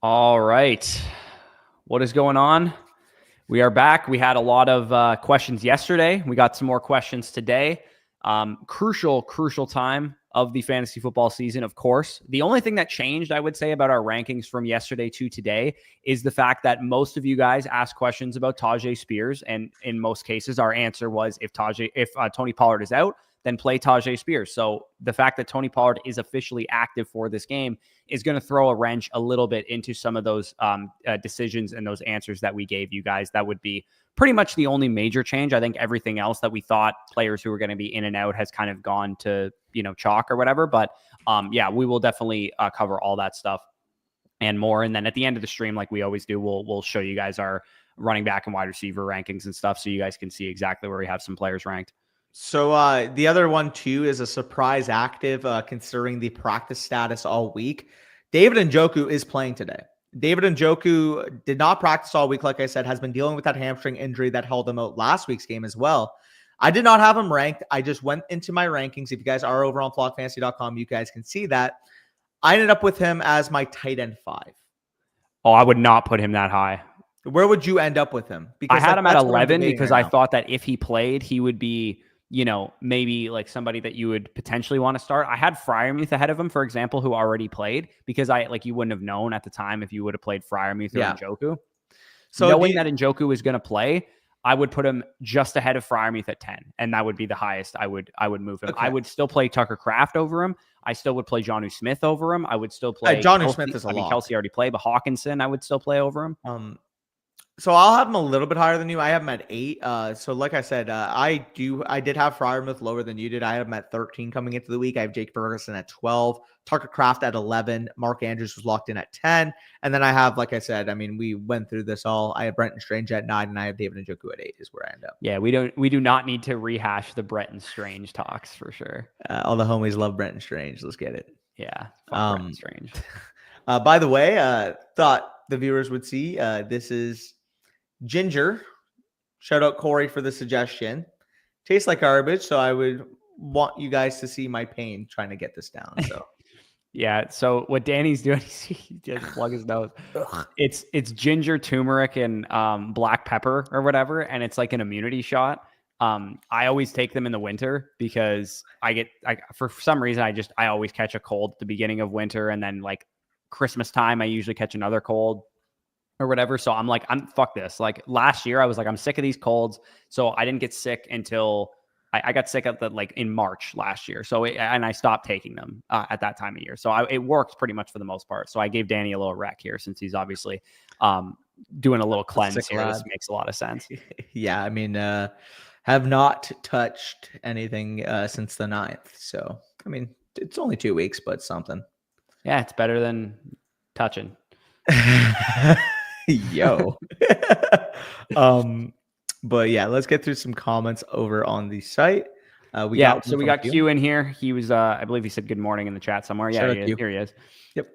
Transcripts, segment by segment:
All right. What is going on? We are back. We had a lot of questions yesterday. We got some more questions today. Crucial time of the fantasy football season, of course. The only thing that changed, I would say, about our rankings from yesterday to today is the fact that most of you guys asked questions about Tajay Spears. And in most cases, our answer was if Tony Pollard is out, then play Tajay Spears. So the fact that Tony Pollard is officially active for this game is going to throw a wrench a little bit into some of those decisions and those answers that we gave you guys. That would be pretty much the only major change. I think everything else that we thought players who were going to be in and out has kind of gone to, chalk or whatever. But yeah, we will definitely cover all that stuff and more. And then at the end of the stream, like we always do, we'll show you guys our running back and wide receiver rankings and stuff, so you guys can see exactly where we have some players ranked. So the other one too is a surprise active considering the practice status all week. David Njoku is playing today. David Njoku did not practice all week, like I said, has been dealing with that hamstring injury that held him out last week's game as well. I did not have him ranked. I just went into my rankings. If you guys are over on flockfantasy.com, you guys can see that. I ended up with him as my tight end 5. Oh, I would not put him that high. Where would you end up with him? Because I had him at 11 because I thought that if he played, he would be, maybe like somebody that you would potentially want to start. I had Freiermuth ahead of him, for example, who already played, because you wouldn't have known at the time if you would have played Freiermuth or Njoku. So knowing that Njoku is going to play, I would put him just ahead of Freiermuth at 10, and that would be the highest I would move him. Okay. I would still play Tucker Kraft over him. I still would play Jonnu Smith over him. I would still play Jonnu Smith is a lot. Kelsey already played, but Hawkinson I would still play over him. So I'll have him a little bit higher than you. I have him at 8. So like I said, I did have Freiermuth lower than you did. I have him at 13 coming into the week. I have Jake Ferguson at 12, Tucker Kraft at 11, Mark Andrews was locked in at 10. And then I have, like I said, we went through this all. I have Brenton Strange at 9, and I have David Njoku at 8 is where I end up. Yeah, we do not need to rehash the Brenton Strange talks for sure. All the homies love Brenton Strange. Let's get it. Yeah, Brenton Strange. By the way, thought the viewers would see this is Ginger. Shout out Corey for the suggestion. Tastes like garbage, so I would want you guys to see my pain trying to get this down. So yeah, so what Danny's doing, he just plug his nose. It's ginger, turmeric, and black pepper or whatever, and it's like an immunity shot. I always take them in the winter because for some reason I always catch a cold at the beginning of winter, and then like Christmas time I usually catch another cold or whatever. So I'm fuck this. Like last year I was like, I'm sick of these colds. So I didn't get sick until I got sick at in March last year. So and I stopped taking them at that time of year. So it worked pretty much for the most part. So I gave Danny a little rec here since he's obviously doing a little cleanse here. This makes a lot of sense. Yeah. Have not touched anything since the 9th. So, it's only 2 weeks, but something. Yeah. It's better than touching. Yo. But yeah, let's get through some comments over on the site. We got Q in here. He was I believe he said good morning in the chat somewhere. Yeah, here he is. Yep.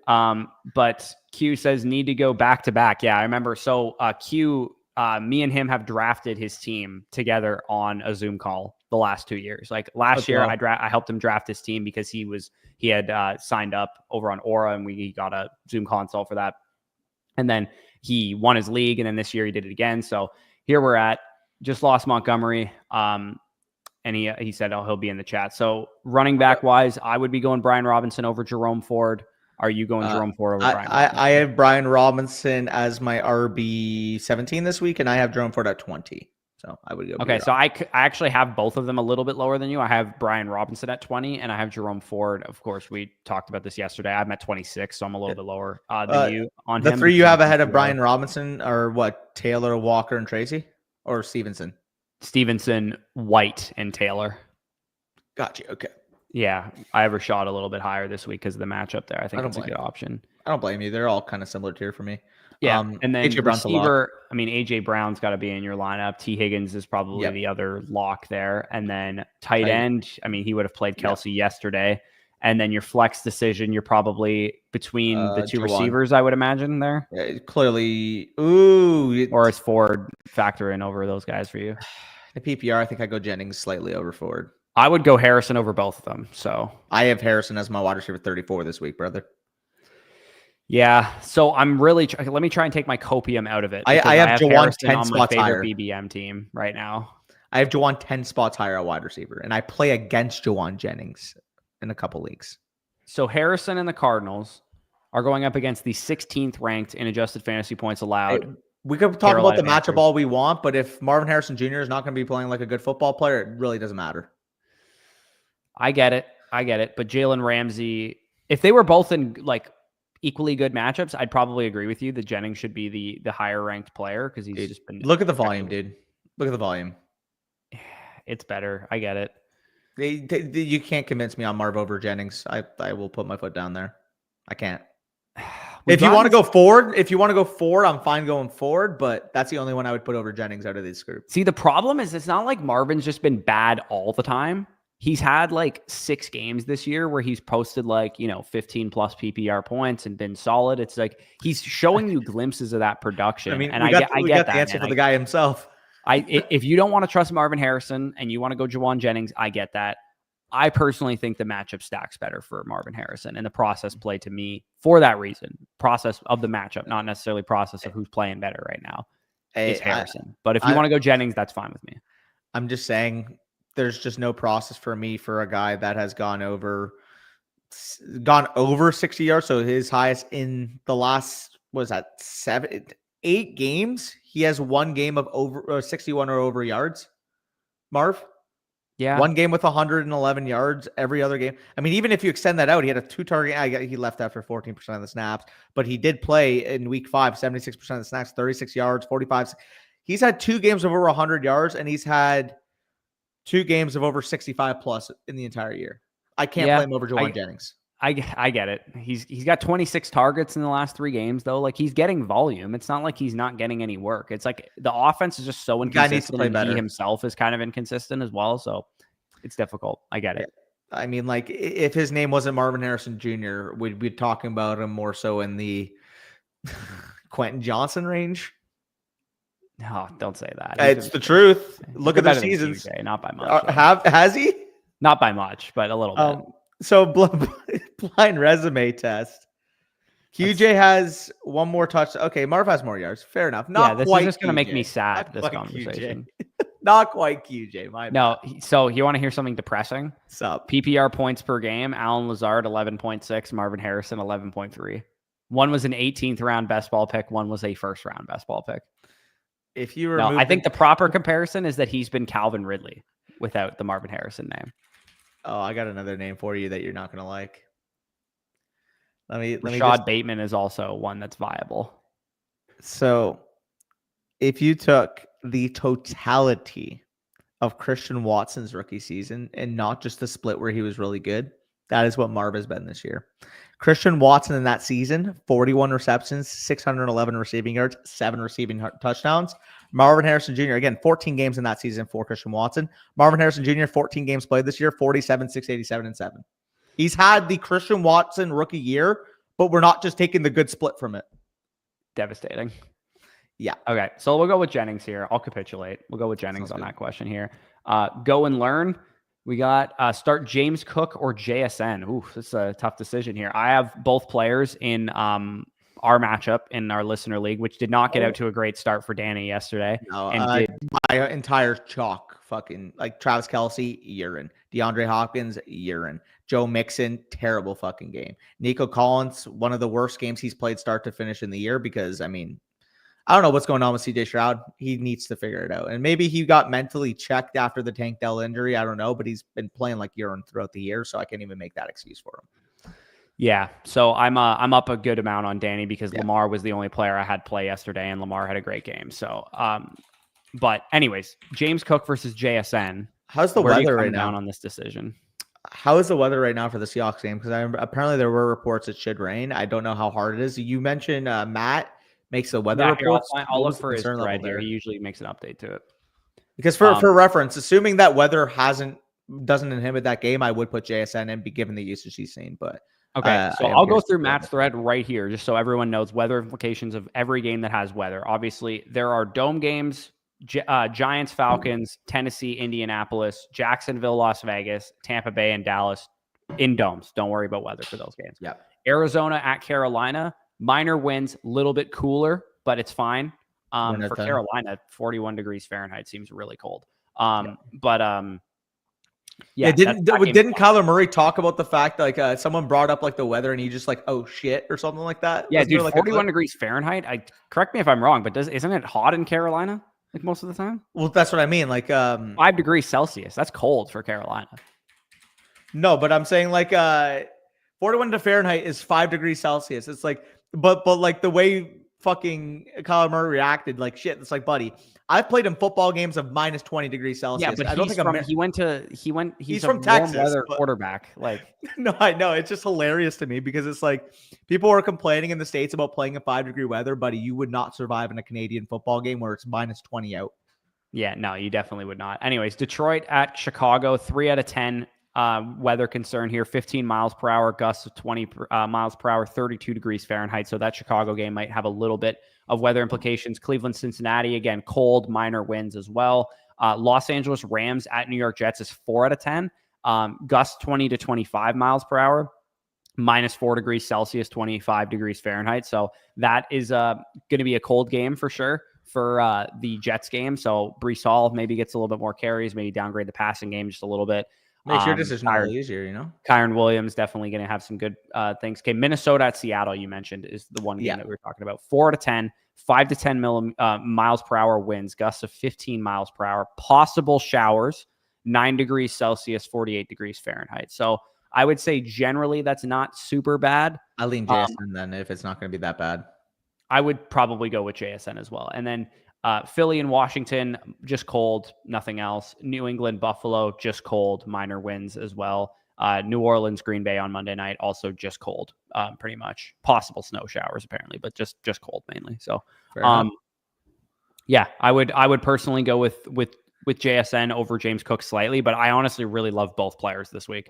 But Q says need to go back to back. Yeah, I remember. So Q, me and him have drafted his team together on a Zoom call the last 2 years. Like last year, I helped him draft his team because he had signed up over on Aura, and we got a Zoom console for that. And then he won his league, and then this year he did it again. So here we're at. Just lost Montgomery, and he said, he'll be in the chat. So running back wise, I would be going Brian Robinson over Jerome Ford. Are you going Jerome Ford over Brian Robinson? I have Brian Robinson as my RB 17 this week, and I have Jerome Ford at 20. So I would go. Okay, so I actually have both of them a little bit lower than you. I have Brian Robinson at 20, and I have Jerome Ford. Of course, we talked about this yesterday. I'm at 26, so I'm a little bit lower than you on the him. 3 you have ahead of Brian Robinson are what? Taylor, Walker, and Tracy? Or Stevenson? Stevenson, White, and Taylor. Gotcha. Okay. Yeah, I overshot a little bit higher this week because of the matchup there. I think it's a good option. I don't blame you. They're all kind of similar tier for me. Yeah, and then AJ receiver, AJ Brown's got to be in your lineup. T. Higgins is probably the other lock there. And then tight end, he would have played Kelsey yesterday. And then your flex decision, you're probably between the two receivers, I would imagine there. Yeah, clearly, or is Ford factor in over those guys for you? The PPR, I think I go Jennings slightly over Ford. I would go Harrison over both of them. So I have Harrison as my wide receiver 34 this week, brother. Yeah. So I'm really let me try and take my copium out of it. I because have Jawan Harrison 10 on my spots favorite higher. BBM team right now. I have Jawan 10 spots higher at wide receiver, and I play against Jawan Jennings in a couple leagues. So Harrison and the Cardinals are going up against the 16th ranked in adjusted fantasy points allowed. We could talk about the matchup all we want, but if Marvin Harrison Jr. is not going to be playing like a good football player, it really doesn't matter. I get it. But Jalen Ramsey, if they were both in like equally good matchups, I'd probably agree with you that Jennings should be the higher ranked player because he's just been. Look at the volume, dude. Look at the volume. It's better. I get it. You can't convince me on Marv over Jennings. I will put my foot down there. I can't. If you want to go forward, I'm fine going forward, but that's the only one I would put over Jennings out of this group. See, the problem is it's not like Marvin's just been bad all the time. He's had like 6 games this year where he's posted like, 15 plus PPR points and been solid. It's like he's showing you glimpses of that production. I mean, and I get the answer for the guy himself. If you don't want to trust Marvin Harrison and you want to go Jawan Jennings, I get that. I personally think the matchup stacks better for Marvin Harrison, and the process play to me for that reason. Process of the matchup, not necessarily process of who's playing better right now. It's Harrison. But if you want to go Jennings, that's fine with me. I'm just saying there's just no process for me for a guy that has gone over 60 yards. So his highest in the last, 8 games, he has 1 game of over 61 or over yards. Marv? Yeah. 1 game with 111 yards, every other game. I mean, even if you extend that out, he had a 2-target. He left after 14% of the snaps, but he did play in week 5, 76% of the snaps, 36 yards, 45. He's had 2 games of over 100 yards, and he's had 2 games of over 65 plus in the entire year. I can't play him over Jawan Jennings. I get it. He's got 26 targets in the last 3 games, though. Like, he's getting volume. It's not like he's not getting any work. It's like the offense is just so inconsistent. Guy needs to play better. He himself is kind of inconsistent as well, so it's difficult. I get it. I mean, like, if his name wasn't Marvin Harrison Jr., we'd be talking about him more so in the Quentin Johnson range. No, don't say that. It's the truth. Look at the seasons. QJ, not by much. Has he? Not by much, but a little bit. So blind resume test. QJ has 1 more touch. Okay, Marv has more yards. Fair enough. This is just going to make me sad, this conversation. Not quite QJ. No, so you want to hear something depressing? What's up? PPR points per game, Alan Lazard, 11.6, Marvin Harrison, 11.3. One was an 18th round best ball pick. One was a first round best ball pick. If you remove I think the proper comparison is that he's been Calvin Ridley without the Marvin Harrison name. Oh, I got another name for you that you're not going to like. Rashad Bateman is also one that's viable. So if you took the totality of Christian Watson's rookie season and not just the split where he was really good, that is what Marv has been this year. Christian Watson in that season, 41 receptions, 611 receiving yards, 7 receiving touchdowns. Marvin Harrison Jr., again, 14 games in that season for Christian Watson. Marvin Harrison Jr., 14 games played this year, 47, 687, and 7. He's had the Christian Watson rookie year, but we're not just taking the good split from it. Devastating. Yeah. Okay, so we'll go with Jennings here. I'll capitulate. We'll go with Jennings on that question here. Go and learn. We got start James Cook or JSN. Ooh, this is a tough decision here. I have both players in our matchup in our listener league, which did not get out to a great start for Danny yesterday. No, my entire chalk fucking, like, Travis Kelce, urine. DeAndre Hopkins, urine. Joe Mixon, terrible fucking game. Nico Collins, one of the worst games he's played start to finish in the year because, I mean, I don't know what's going on with CJ Stroud. He needs to figure it out. And maybe he got mentally checked after the Tank Dell injury. I don't know, but he's been playing like urine throughout the year, so I can't even make that excuse for him. Yeah, so I'm up a good amount on Danny because Lamar was the only player I had play yesterday, and Lamar had a great game. So, but anyways, James Cook versus JSN. How's the weather right now on this decision? How is the weather right now for the Seahawks game? Because apparently there were reports it should rain. I don't know how hard it is. You mentioned Matt makes the weather reports. I'll look for his thread here. He usually makes an update to it. Because for reference, assuming that weather doesn't inhibit that game, I would put JSN in, be given the usage he's seen. But okay, so I'll go through Matt's thread right here, just so everyone knows weather implications of every game that has weather. Obviously, there are dome games, Giants, Falcons, Tennessee, Indianapolis, Jacksonville, Las Vegas, Tampa Bay, and Dallas in domes. Don't worry about weather for those games. Yeah. Arizona at Carolina, Minor winds, a little bit cooler, but it's fine. For 10. Carolina, 41 degrees Fahrenheit seems really cold. Yeah. Yeah, didn't Kyler Murray talk about the fact like someone brought up like the weather and he just like, oh shit, or something like that? Yeah, Wasn't dude, there, like, 41 degrees Fahrenheit. Correct me if I'm wrong, but isn't it hot in Carolina like most of the time? Well, that's what I mean. Like 5 degrees Celsius. That's cold for Carolina. no, but I'm saying like 41 to Fahrenheit is 5 degrees Celsius. It's like, but like the way fucking Kyler Murray reacted, like shit. It's like, buddy, I've played in football games of minus 20 degrees Celsius. Yeah, but I don't think he's a from warm Texas, weather but quarterback. Like, no, I know it's just hilarious to me because it's like people are complaining in the States about playing in 5-degree weather, buddy. You would not survive in a Canadian football game where it's minus 20 out. yeah, no, you definitely would not. Anyways, Detroit at Chicago, 3 out of 10 weather concern here. 15 miles per hour, gusts of 20 miles per hour, 32 degrees Fahrenheit. So that Chicago game might have a little bit of weather implications. Cleveland, Cincinnati, again, cold, minor winds as well. Los Angeles Rams at New York Jets is 4 out of 10. Gusts 20 to 25 miles per hour, minus 4 degrees Celsius, 25 degrees Fahrenheit. So that is going to be a cold game for sure for the Jets game. So Breece Hall maybe gets a little bit more carries, maybe downgrade the passing game just a little bit. Makes your decision a little easier, you know? Kyron Williams definitely going to have some good things. Okay, Minnesota at Seattle, you mentioned, is the one game that we were talking about. 4 out of 10, 5 to 10 miles per hour winds, gusts of 15 miles per hour, possible showers, 9 degrees Celsius, 48 degrees Fahrenheit. So I would say generally that's not super bad. I lean JSN then if it's not going to be that bad. I would probably go with JSN as well. And then Philly and Washington, just cold, nothing else. New England, Buffalo, just cold, minor winds as well. New Orleans, Green Bay on Monday night, also just cold, pretty much. Possible snow showers apparently, but just cold mainly. So, yeah, I would personally go with JSN over James Cook slightly, but I honestly really love both players this week.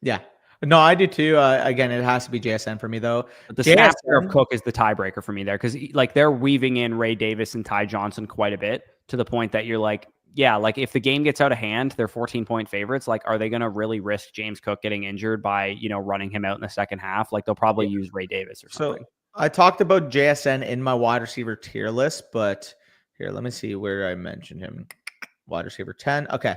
Yeah. No, I do too. Again, it has to be JSN for me though. But the snap of Cook is the tiebreaker for me there because like they're weaving in Ray Davis and Ty Johnson quite a bit to the point that you're like, yeah, like if the game gets out of hand, they're 14-point favorites. Like, are they going to really risk James Cook getting injured by running him out in the second half? Like they'll probably use Ray Davis or something. So I talked about JSN in my wide receiver tier list, but here, let me see where I mentioned him. Wide receiver 10. Okay.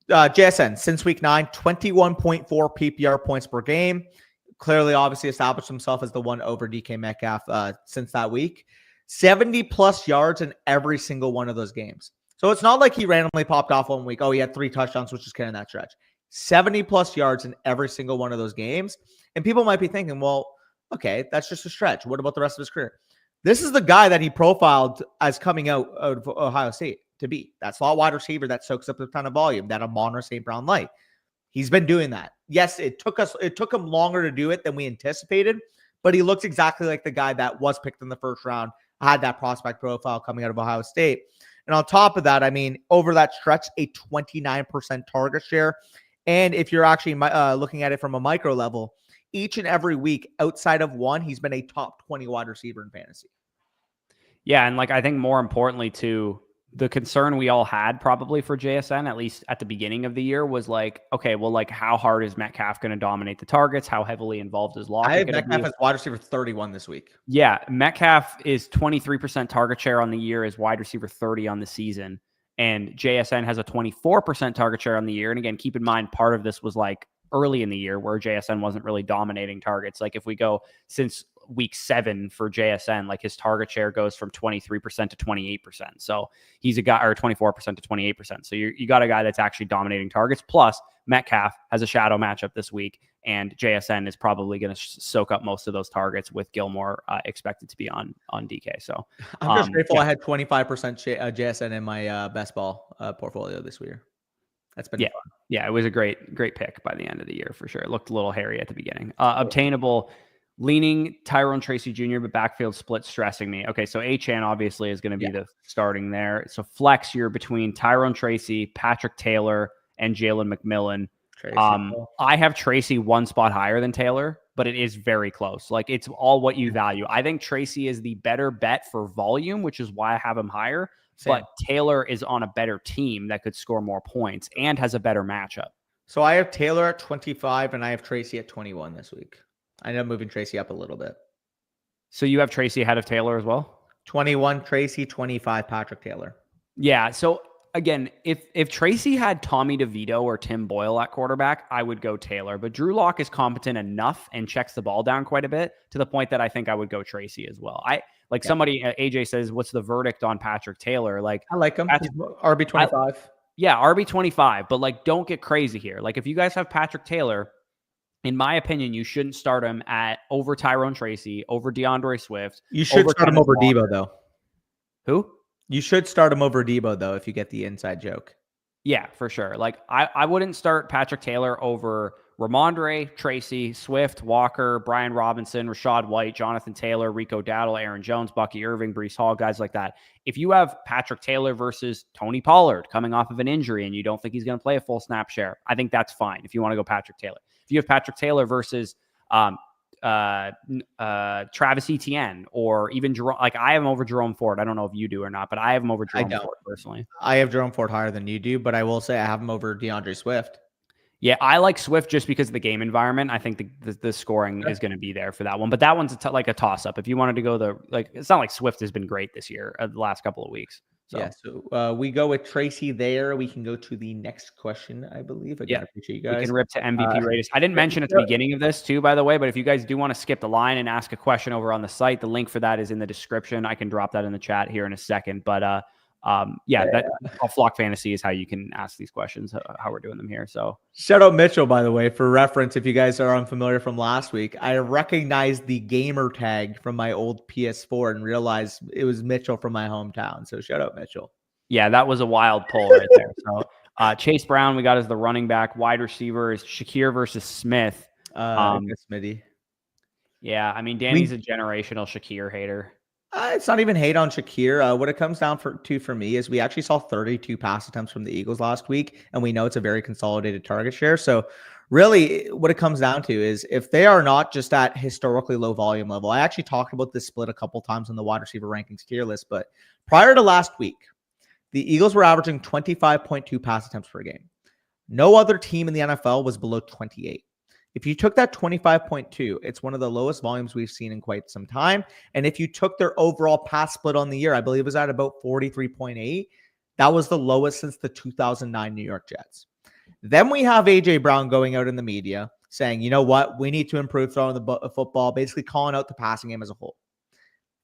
JSN, since week 9, 21.4 PPR points per game. Clearly, obviously established himself as the one over DK Metcalf since that week. 70-plus yards in every single one of those games. So it's not like he randomly popped off one week. Oh, he had 3 touchdowns, which is carrying that stretch. 70-plus yards in every single one of those games. And people might be thinking, well, okay, that's just a stretch. What about the rest of his career? This is the guy that he profiled as coming out of Ohio State to be. That slot wide receiver that soaks up a ton of volume, that Amon St. Brown light. He's been doing that. Yes, it took him longer to do it than we anticipated, but he looks exactly like the guy that was picked in the first round, had that prospect profile coming out of Ohio State. And on top of that, I mean, over that stretch, a 29% target share. And if you're actually looking at it from a micro level, each and every week outside of one, he's been a top 20 wide receiver in fantasy. Yeah, and like I think more importantly too, the concern we all had probably for JSN, at least at the beginning of the year, was like, okay, well, like how hard is Metcalf going to dominate the targets? How heavily involved is Lockett? I have Metcalf as wide receiver 31 this week. Yeah, Metcalf is 23% target share on the year, is wide receiver 30 on the season. And JSN has a 24% target share on the year. And again, keep in mind, part of this was like early in the year where JSN wasn't really dominating targets. Like if we go since week 7 for JSN, like his target share goes from 23% to 28%. So he's a guy, or 24% to 28%. So you got a guy that's actually dominating targets. Plus Metcalf has a shadow matchup this week, and JSN is probably going to soak up most of those targets with Gilmore expected to be on DK. So I'm just grateful I had 25% JSN in my best ball portfolio this year. That's been fun. Yeah, it was a great pick by the end of the year for sure. It looked a little hairy at the beginning. Obtainable, leaning Tyrone Tracy Jr., but backfield split stressing me. Okay, so Achane obviously is going to be the starting there. So flex, you're between Tyrone Tracy, Patrick Taylor, and Jalen McMillan. I have Tracy one spot higher than Taylor, but it is very close. Like it's all what you value. I think Tracy is the better bet for volume, which is why I have him higher. Same. But Taylor is on a better team that could score more points and has a better matchup. So I have Taylor at 25 and I have Tracy at 21 this week. I ended up moving Tracy up a little bit. So you have Tracy ahead of Taylor as well? 21 Tracy, 25 Patrick Taylor. Yeah. So again, if Tracy had Tommy DeVito or Tim Boyle at quarterback, I would go Taylor. But Drew Lock is competent enough and checks the ball down quite a bit to the point that I think I would go Tracy as well. Somebody, AJ says, what's the verdict on Patrick Taylor? Like, I like him. He's RB25. Yeah, RB25. But like, don't get crazy here. Like, if you guys have Patrick Taylor, in my opinion, you shouldn't start him over Tyrone Tracy, over DeAndre Swift. You should start him over Debo, though. Who? You should start him over Debo, though, if you get the inside joke. Yeah, for sure. Like, I wouldn't start Patrick Taylor over Ramondre, Tracy, Swift, Walker, Brian Robinson, Rashad White, Jonathan Taylor, Rico Dowdle, Aaron Jones, Bucky Irving, Breece Hall, guys like that. If you have Patrick Taylor versus Tony Pollard coming off of an injury and you don't think he's going to play a full snap share, I think that's fine if you want to go Patrick Taylor. If you have Patrick Taylor versus Travis Etienne or even Jerome, like I have him over Jerome Ford. I don't know if you do or not, but I have him over Jerome Ford personally. I have Jerome Ford higher than you do, but I will say I have him over DeAndre Swift. Yeah, I like Swift just because of the game environment. I think the scoring is going to be there for that one, but that one's like a toss up. If you wanted to go it's not like Swift has been great this year, the last couple of weeks. So. Yeah, so we go with Tracy there. We can go to the next question, I believe. Again, I appreciate you guys. We can rip to MVP ratings. I didn't mention at the beginning of this too, by the way, but if you guys do want to skip the line and ask a question over on the site, the link for that is in the description. I can drop that in the chat here in a second. But Flock Fantasy is how you can ask these questions, how we're doing them here. So shout out Mitchell, by the way, for reference. If you guys are unfamiliar from last week, I recognized the gamer tag from my old PS4 and realized it was Mitchell from my hometown. So shout out Mitchell. Yeah, that was a wild pull right there. So Chase Brown, we got as the running back. Wide receiver is Shakir versus Smith. Smitty. Yeah, I mean, Danny's a generational Shakir hater. It's not even hate on Shakir. What it comes down to for me is we actually saw 32 pass attempts from the Eagles last week, and we know it's a very consolidated target share. So really what it comes down to is if they are not just at historically low volume level, I actually talked about this split a couple times on the wide receiver rankings tier list, but prior to last week, the Eagles were averaging 25.2 pass attempts per game. No other team in the NFL was below 28. If you took that 25.2, it's one of the lowest volumes we've seen in quite some time. And if you took their overall pass split on the year, I believe it was at about 43.8. That was the lowest since the 2009 New York Jets. Then we have A.J. Brown going out in the media saying, you know what, we need to improve throwing the football, basically calling out the passing game as a whole.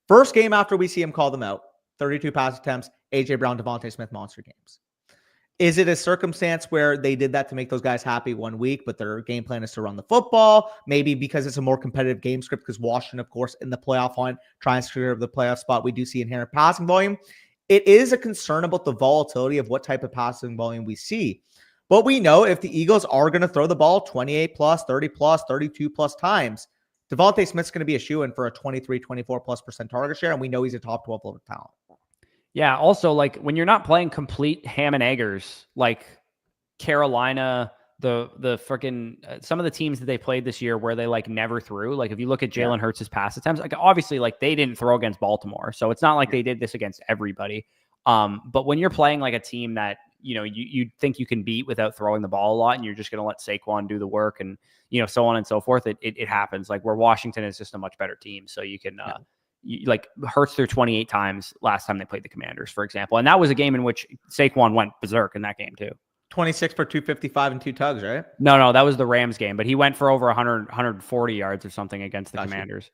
First game after we see him call them out, 32 pass attempts, A.J. Brown, Devontae Smith monster games. Is it a circumstance where they did that to make those guys happy 1 week, but their game plan is to run the football? Maybe because it's a more competitive game script because Washington, of course, in the playoff line, trying to secure the playoff spot, we do see inherent passing volume. It is a concern about the volatility of what type of passing volume we see. But we know if the Eagles are going to throw the ball 28 plus, 30 plus, 32 plus times, Devontae Smith's going to be a shoo-in for a 23, 24+% target share, and we know he's a top 12 level talent. Yeah. Also, like when you're not playing complete ham and eggers, like Carolina, the freaking some of the teams that they played this year where they like never threw. Like if you look at Jalen Hurts' pass attempts, like obviously like they didn't throw against Baltimore, so it's not like they did this against everybody. But when you're playing like a team that you think you can beat without throwing the ball a lot, and you're just going to let Saquon do the work, and so on and so forth, it happens. Like where Washington is just a much better team, so you can. Like Hurts threw 28 times last time they played the Commanders, for example. And that was a game in which Saquon went berserk in that game too. 26 for 255 and 2 tugs, right? No, that was the Rams game, but he went for over 100, 140 yards or something against the Commanders.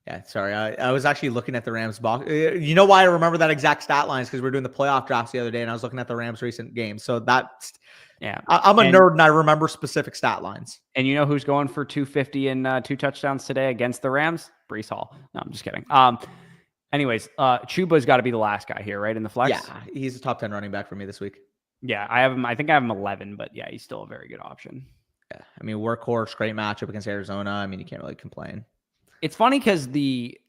Yeah, sorry. I was actually looking at the Rams box. You know why I remember that exact stat line is because we were doing the playoff drafts the other day, and I was looking at the Rams' recent games. So that's I'm a nerd, and I remember specific stat lines. And you know who's going for 250 and 2 touchdowns today against the Rams? Breece Hall. No, I'm just kidding. Anyways, Chuba's got to be the last guy here, right? In the flex? Yeah, he's a top 10 running back for me this week. Yeah, I have him. I think I have him 11, but yeah, he's still a very good option. Yeah, I mean, workhorse, great matchup against Arizona. I mean, you can't really complain. It's funny because the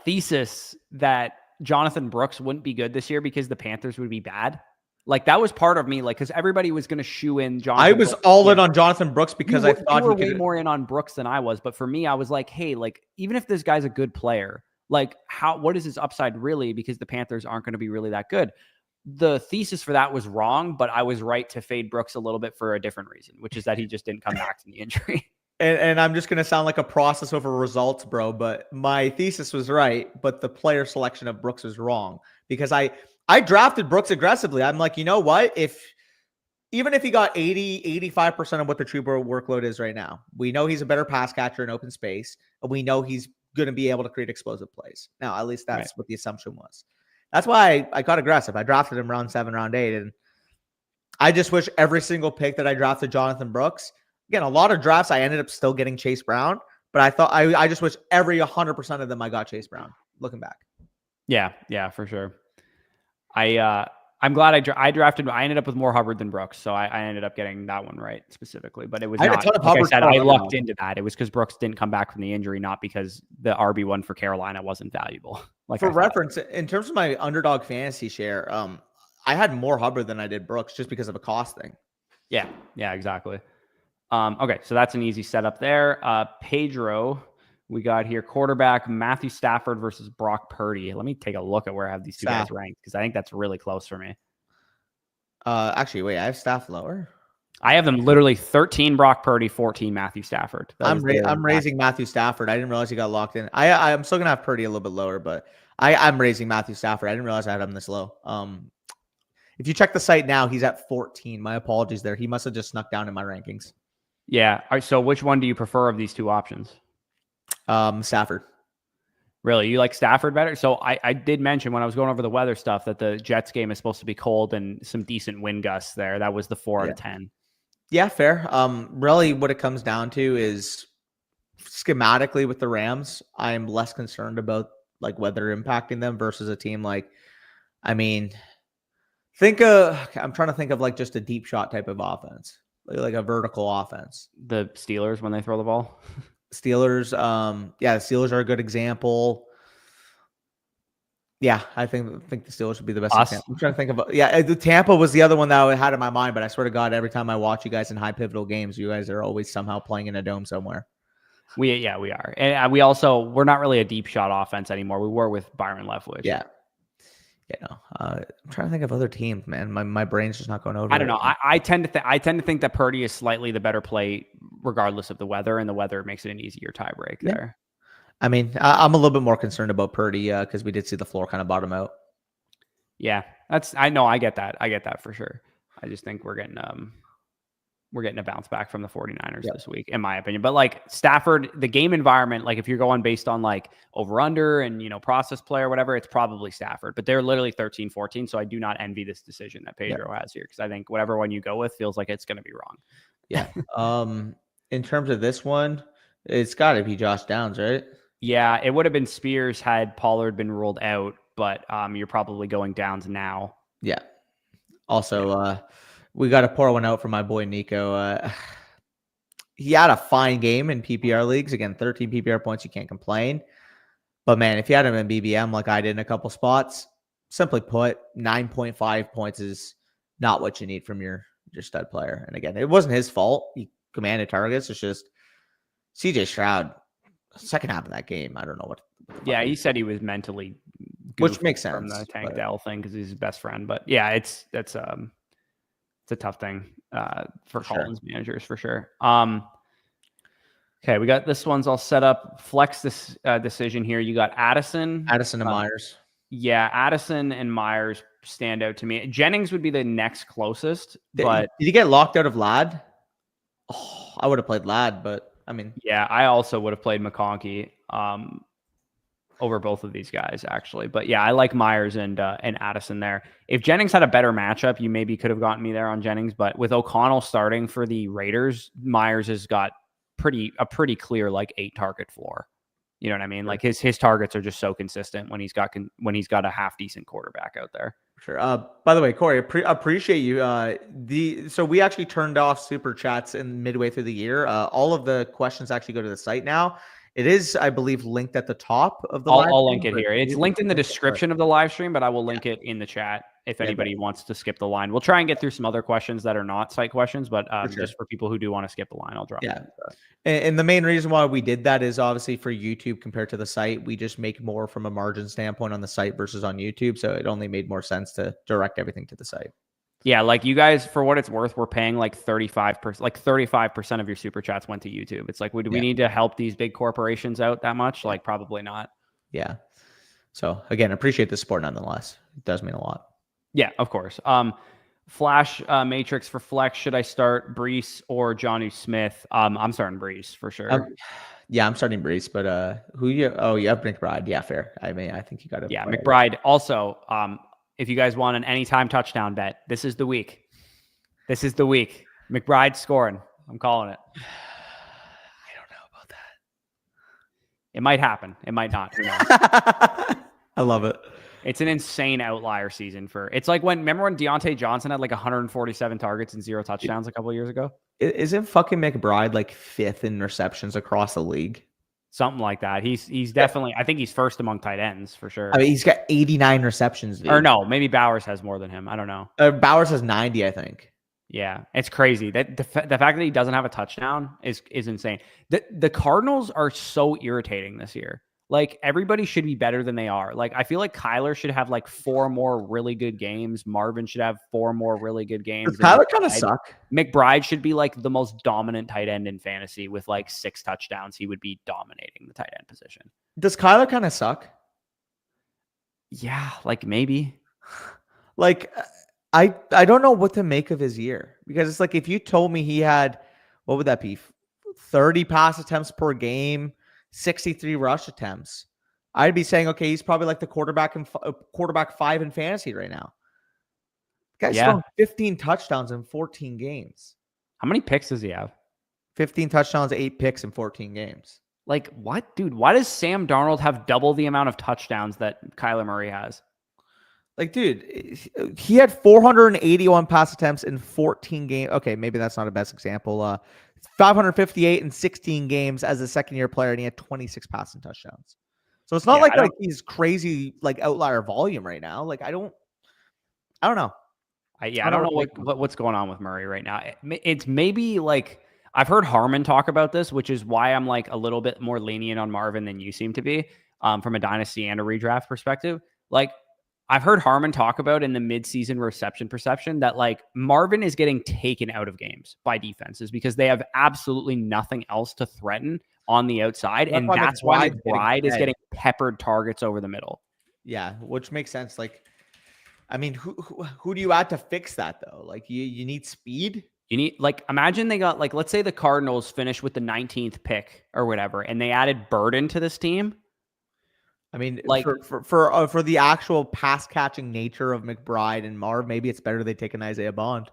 thesis that Jonathan Brooks wouldn't be good this year because the Panthers would be bad. Like that was part of me, like because everybody was going to shoe in Jonathan. I was Brooks all in on Jonathan Brooks because I thought you were way more in on Brooks than I was. But for me, I was like, hey, like even if this guy's a good player, like what is his upside really? Because the Panthers aren't going to be really that good. The thesis for that was wrong, but I was right to fade Brooks a little bit for a different reason, which is that he just didn't come back from the injury. and I'm just gonna sound like a process over results, bro. But my thesis was right, but the player selection of Brooks was wrong because I drafted Brooks aggressively. I'm like, you know what? Even if he got 85% of what the true workload is right now, we know he's a better pass catcher in open space, and we know he's going to be able to create explosive plays. Now, at least that's what the assumption was. That's why I got aggressive. I drafted him round 7, round 8, and I just wish every single pick that I drafted Jonathan Brooks. Again, a lot of drafts I ended up still getting Chase Brown, but I just wish every 100% of them I got Chase Brown. Looking back, yeah, for sure. I'm glad I drafted. I ended up with more Hubbard than Brooks, so I ended up getting that one right specifically. But it was not. Like I said, I lucked into that. It was because Brooks didn't come back from the injury, not because the RB1 for Carolina wasn't valuable. Like for reference, in terms of my underdog fantasy share, I had more Hubbard than I did Brooks just because of a cost thing. Yeah, exactly. Okay, so that's an easy setup there. Pedro, we got here quarterback Matthew Stafford versus Brock Purdy. Let me take a look at where I have these two guys ranked because I think that's really close for me. Actually, wait, I have Staff lower. I have them literally 13 Brock Purdy, 14 Matthew Stafford. I'm raising Matthew Stafford. I didn't realize he got locked in. I'm still gonna have Purdy a little bit lower, but I'm raising Matthew Stafford. I didn't realize I had him this low. If you check the site now, he's at 14. My apologies there. He must have just snuck down in my rankings. Yeah. All right, so which one do you prefer of these two options? Stafford. Really? You like Stafford better? So I did mention when I was going over the weather stuff that the Jets game is supposed to be cold and some decent wind gusts there. That was the 4 out of 10. Yeah, fair. Really what it comes down to is schematically with the Rams, I'm less concerned about like weather impacting them versus a team like, I'm trying to think of like just a deep shot type of offense, like a vertical offense. The Steelers when they throw the ball. Steelers, the Steelers are a good example. Yeah, I think the Steelers would be the best example. I'm trying to think of the Tampa was the other one that I had in my mind, but I swear to God, every time I watch you guys in high pivotal games, you guys are always somehow playing in a dome somewhere. We are, and we're not really a deep shot offense anymore. We were with Byron Leftwich. Yeah. I'm trying to think of other teams, man. My brain's just not going over. I don't know. I tend to think that Purdy is slightly the better play, regardless of the weather, and the weather makes it an easier tiebreak there. I'm a little bit more concerned about Purdy because we did see the floor kind of bottom out. Yeah, I know. I get that for sure. I just think we're getting a bounce back from the 49ers this week, in my opinion. But like Stafford, the game environment, like if you're going based on like over under and, process play or whatever, it's probably Stafford, but they're literally 13-14. So I do not envy this decision that Pedro has here. Cause I think whatever one you go with feels like it's going to be wrong. Yeah. In terms of this one, it's gotta be Josh Downs, right? Yeah. It would have been Spears had Pollard been ruled out, but you're probably going Downs now. Yeah. Also, we got to pour one out for my boy Nico. He had a fine game in PPR leagues. Again, 13 PPR points. You can't complain. But man, if you had him in BBM like I did in a couple spots, simply put, 9.5 points is not what you need from your stud player. And again, it wasn't his fault. He commanded targets. It's just CJ Stroud, second half of that game. I don't know what. Yeah, he said he was mentally, which makes sense from the Tank Dell thing because he's his best friend. But yeah, it's a tough thing for Collins managers for sure. Okay, we got this one's all set up. Flex this decision here. You got Addison and Myers. Yeah, Addison and Myers stand out to me. Jennings would be the next closest. But did he get locked out of Ladd? Oh, I would have played Ladd, but yeah, I also would have played McConkey over both of these guys, actually. But yeah, I like Myers and Addison there. If Jennings had a better matchup, you maybe could have gotten me there on Jennings. But with O'Connell starting for the Raiders, Myers has got a pretty clear like 8 target floor. You know what I mean? Sure. Like his targets are just so consistent when he's got a half decent quarterback out there. Sure. By the way, Corey, appreciate you. So we actually turned off super chats in midway through the year. All of the questions actually go to the site now. It is, I believe, linked at the top of the live I'll link it here. It's linked in the description of the live stream, but I will link it in the chat if anybody wants to skip the line. We'll try and get through some other questions that are not site questions, but just for people who do want to skip the line, I'll drop it. And the main reason why we did that is obviously for YouTube compared to the site. We just make more from a margin standpoint on the site versus on YouTube. So it only made more sense to direct everything to the site. Yeah, like you guys, for what it's worth, we're paying like 35%, like 35% of your super chats went to YouTube. It's like, would we need to help these big corporations out that much? Like, probably not. Yeah. So again, appreciate the support nonetheless. It does mean a lot. Yeah, of course. Flash Matrix for Flex. Should I start Brees or Jonnu Smith? I'm starting Brees for sure. Yeah, I'm starting Brees, but who you? Oh, you have McBride. Yeah, fair. I mean, I think you got to. Yeah, McBride. Also, if you guys want an anytime touchdown bet, this is the week. This is the week. McBride scoring. I'm calling it. I don't know about that. It might happen. It might not. Who knows? I love it. It's an insane outlier season for. It's like remember when Deontay Johnson had like 147 targets and 0 touchdowns a couple of years ago? Isn't fucking McBride like 5th in receptions across the league? Something like that. He's definitely. I think he's first among tight ends for sure. I mean, he's got 89 receptions. Dude. Or no, maybe Bowers has more than him. I don't know. Bowers has 90, I think. Yeah, it's crazy that the fact that he doesn't have a touchdown is insane. The Cardinals are so irritating this year. Like everybody should be better than they are. Like I feel like Kyler should have like 4 more really good games. Marvin should have 4 more really good games. Does Kyler kind of suck? McBride should be like the most dominant tight end in fantasy with like 6 touchdowns. He would be dominating the tight end position. Does Kyler kind of suck? Yeah, like maybe. Like I don't know what to make of his year because it's like if you told me he had, what would that be? 30 pass attempts per game, 63 rush attempts, I'd be saying, okay, he's probably like the quarterback 5 in fantasy right now. The guy's thrown 15 touchdowns in 14 games. How many picks does he have? 15 touchdowns, 8 picks in 14 games. Like what, dude? Why does Sam Darnold have double the amount of touchdowns that Kyler Murray has? Like, dude, he had 481 pass attempts in 14 games. Okay, maybe that's not a best example. 558 in 16 games as a second-year player, and he had 26 passing touchdowns. So it's not like he's crazy like outlier volume right now. Like I don't know. I don't know what's going on with Murray right now. It's maybe like I've heard Harmon talk about this, which is why I'm like a little bit more lenient on Marvin than you seem to be from a dynasty and a redraft perspective. Like I've heard Harmon talk about in the midseason reception perception that like Marvin is getting taken out of games by defenses because they have absolutely nothing else to threaten on the outside. And that's why McBride is getting peppered targets over the middle. Yeah, which makes sense. Like, I mean, who do you add to fix that though? Like you need speed. You need like imagine they got like let's say the Cardinals finished with the 19th pick or whatever, and they added Burden to this team. I mean, like for the actual pass catching nature of McBride and Marv, maybe it's better they take an Isaiah Bond.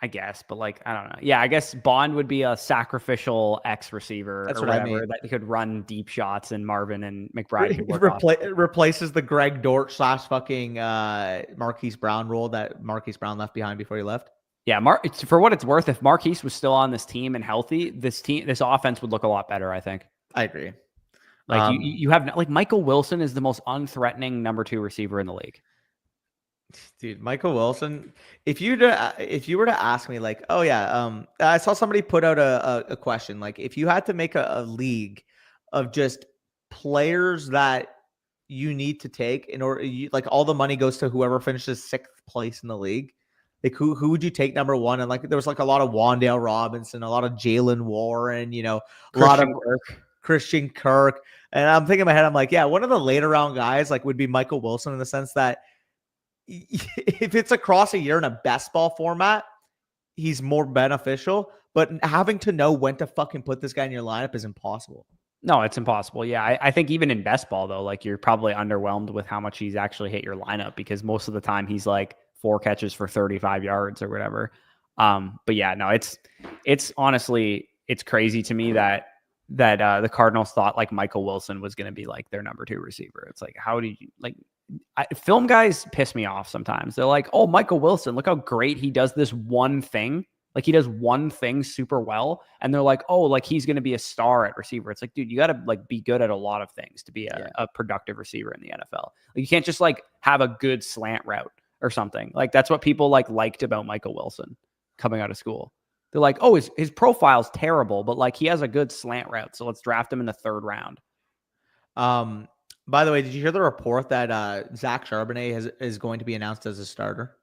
I guess, but like I don't know. Yeah, I guess Bond would be a sacrificial X receiver or whatever that could run deep shots, and Marvin and McBride could work replaces the Greg Dort / fucking Marquise Brown role that Marquise Brown left behind before he left. Yeah, for what it's worth, if Marquise was still on this team and healthy, this offense would look a lot better. I think. I agree. Like you have like Michael Wilson is the most unthreatening number 2 receiver in the league. Dude, Michael Wilson. If you were to ask me, like, oh yeah, I saw somebody put out a question, like, if you had to make a league of just players that you need to take in order, like, all the money goes to whoever finishes 6th place in the league. Like, who would you take number 1? And like, there was like a lot of Wan'Dale Robinson, a lot of Jalen Warren, a lot of Christian Kirk. And I'm thinking in my head, I'm like, yeah, one of the later round guys like would be Michael Wilson in the sense that if it's across a year in a best ball format, he's more beneficial. But having to know when to fucking put this guy in your lineup is impossible. No, it's impossible. Yeah, I think even in best ball though, like you're probably underwhelmed with how much he's actually hit your lineup because most of the time he's like 4 catches for 35 yards or whatever. But yeah, no, it's honestly it's crazy to me that the Cardinals thought like Michael Wilson was going to be like their number 2 receiver. It's like, how do you like film guys piss me off sometimes. They're like, oh, Michael Wilson, look how great he does this one thing. Like he does one thing super well. And they're like, oh, like he's going to be a star at receiver. It's like, dude, you got to like be good at a lot of things to be a productive receiver in the NFL. Like, you can't just like have a good slant route or something. Like that's what people liked about Michael Wilson coming out of school. They're like, oh, his profile's terrible, but like he has a good slant route. So let's draft him in the 3rd round. By the way, did you hear the report that Zach Charbonnet is going to be announced as a starter?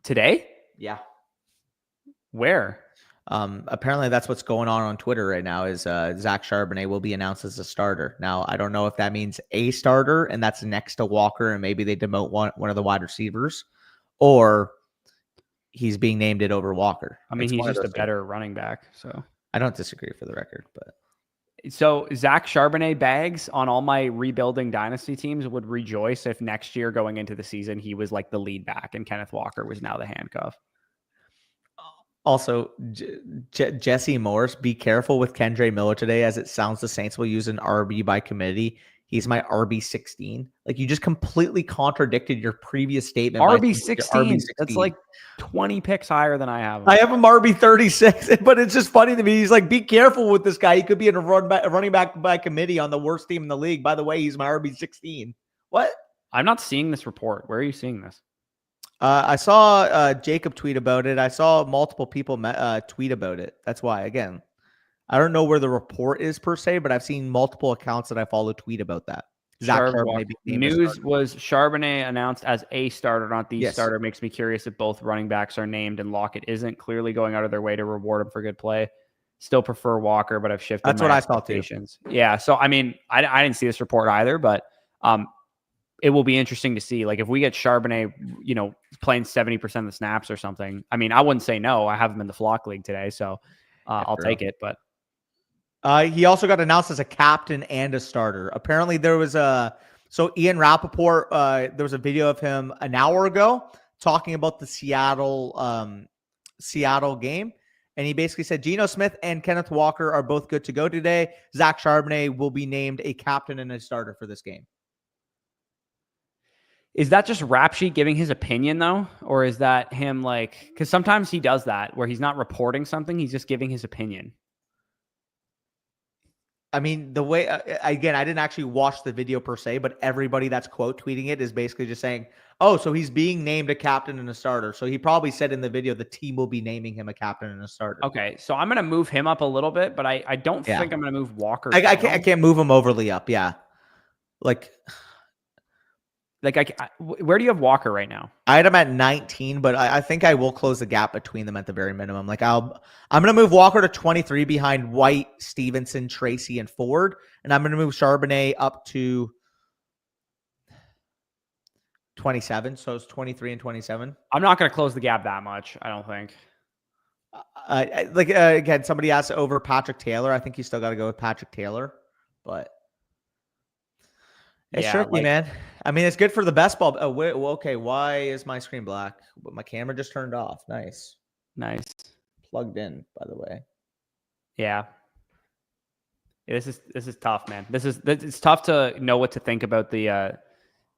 Today? Yeah. Where? Apparently that's what's going on Twitter right now is Zach Charbonnet will be announced as a starter. Now, I don't know if that means a starter and that's next to Walker and maybe they demote one of the wide receivers, or he's being named it over Walker. I mean, he's just a better running back. So I don't disagree for the record, but so Zach Charbonnet bags on all my rebuilding dynasty teams would rejoice if next year going into the season, he was like the lead back and Kenneth Walker was now the handcuff. Also, Jesse Morris, be careful with Kendre Miller today, as it sounds the Saints will use an RB by committee. He's my RB16. Like, you just completely contradicted your previous statement. RB16. That's like 20 picks higher than I have him. I have him RB36, but it's just funny to me. He's like, be careful with this guy. He could be in a running back by committee on the worst team in the league. By the way, he's my RB16. What? I'm not seeing this report. Where are you seeing this? I saw Jacob tweet about it. I saw multiple people tweet about it. That's why, again, I don't know where the report is per se, but I've seen multiple accounts that I follow tweet about that. News was Charbonnet announced as a starter, not the starter. Makes me curious if both running backs are named and Lockett isn't, clearly going out of their way to reward him for good play. Still prefer Walker, but I've shifted. That's what I thought too. Yeah. So, I mean, I didn't see this report either, but it will be interesting to see. Like, if we get Charbonnet, playing 70% of the snaps or something, I mean, I wouldn't say no. I have him in the flock league today, so I'll take it. But he also got announced as a captain and a starter. Apparently, there was so Ian Rappaport. There was a video of him an hour ago talking about the Seattle game, and he basically said Geno Smith and Kenneth Walker are both good to go today. Zach Charbonnet will be named a captain and a starter for this game. Is that just Rap Sheet giving his opinion, though? Or is that him, like... Because sometimes he does that, where he's not reporting something, he's just giving his opinion. I mean, the way... again, I didn't actually watch the video per se, but everybody that's quote tweeting it is basically just saying, oh, so he's being named a captain and a starter. So he probably said in the video the team will be naming him a captain and a starter. Okay, so I'm going to move him up a little bit, but I don't think I'm going to move Walker. I can't move him overly up, yeah. Like, where do you have Walker right now? I had him at 19, but I think I will close the gap between them at the very minimum. Like, I'm going to move Walker to 23 behind White, Stevenson, Tracy, and Ford, and I'm going to move Charbonnet up to 27. So it's 23 and 27. I'm not going to close the gap that much, I don't think. Again, somebody asked over Patrick Taylor. I think you still got to go with Patrick Taylor, but it's tricky, man. I mean, it's good for the best ball. Oh, okay. Why is my screen black? My camera just turned off. Nice. Plugged in, by the way. Yeah. This is tough, man. It's tough to know what to think about the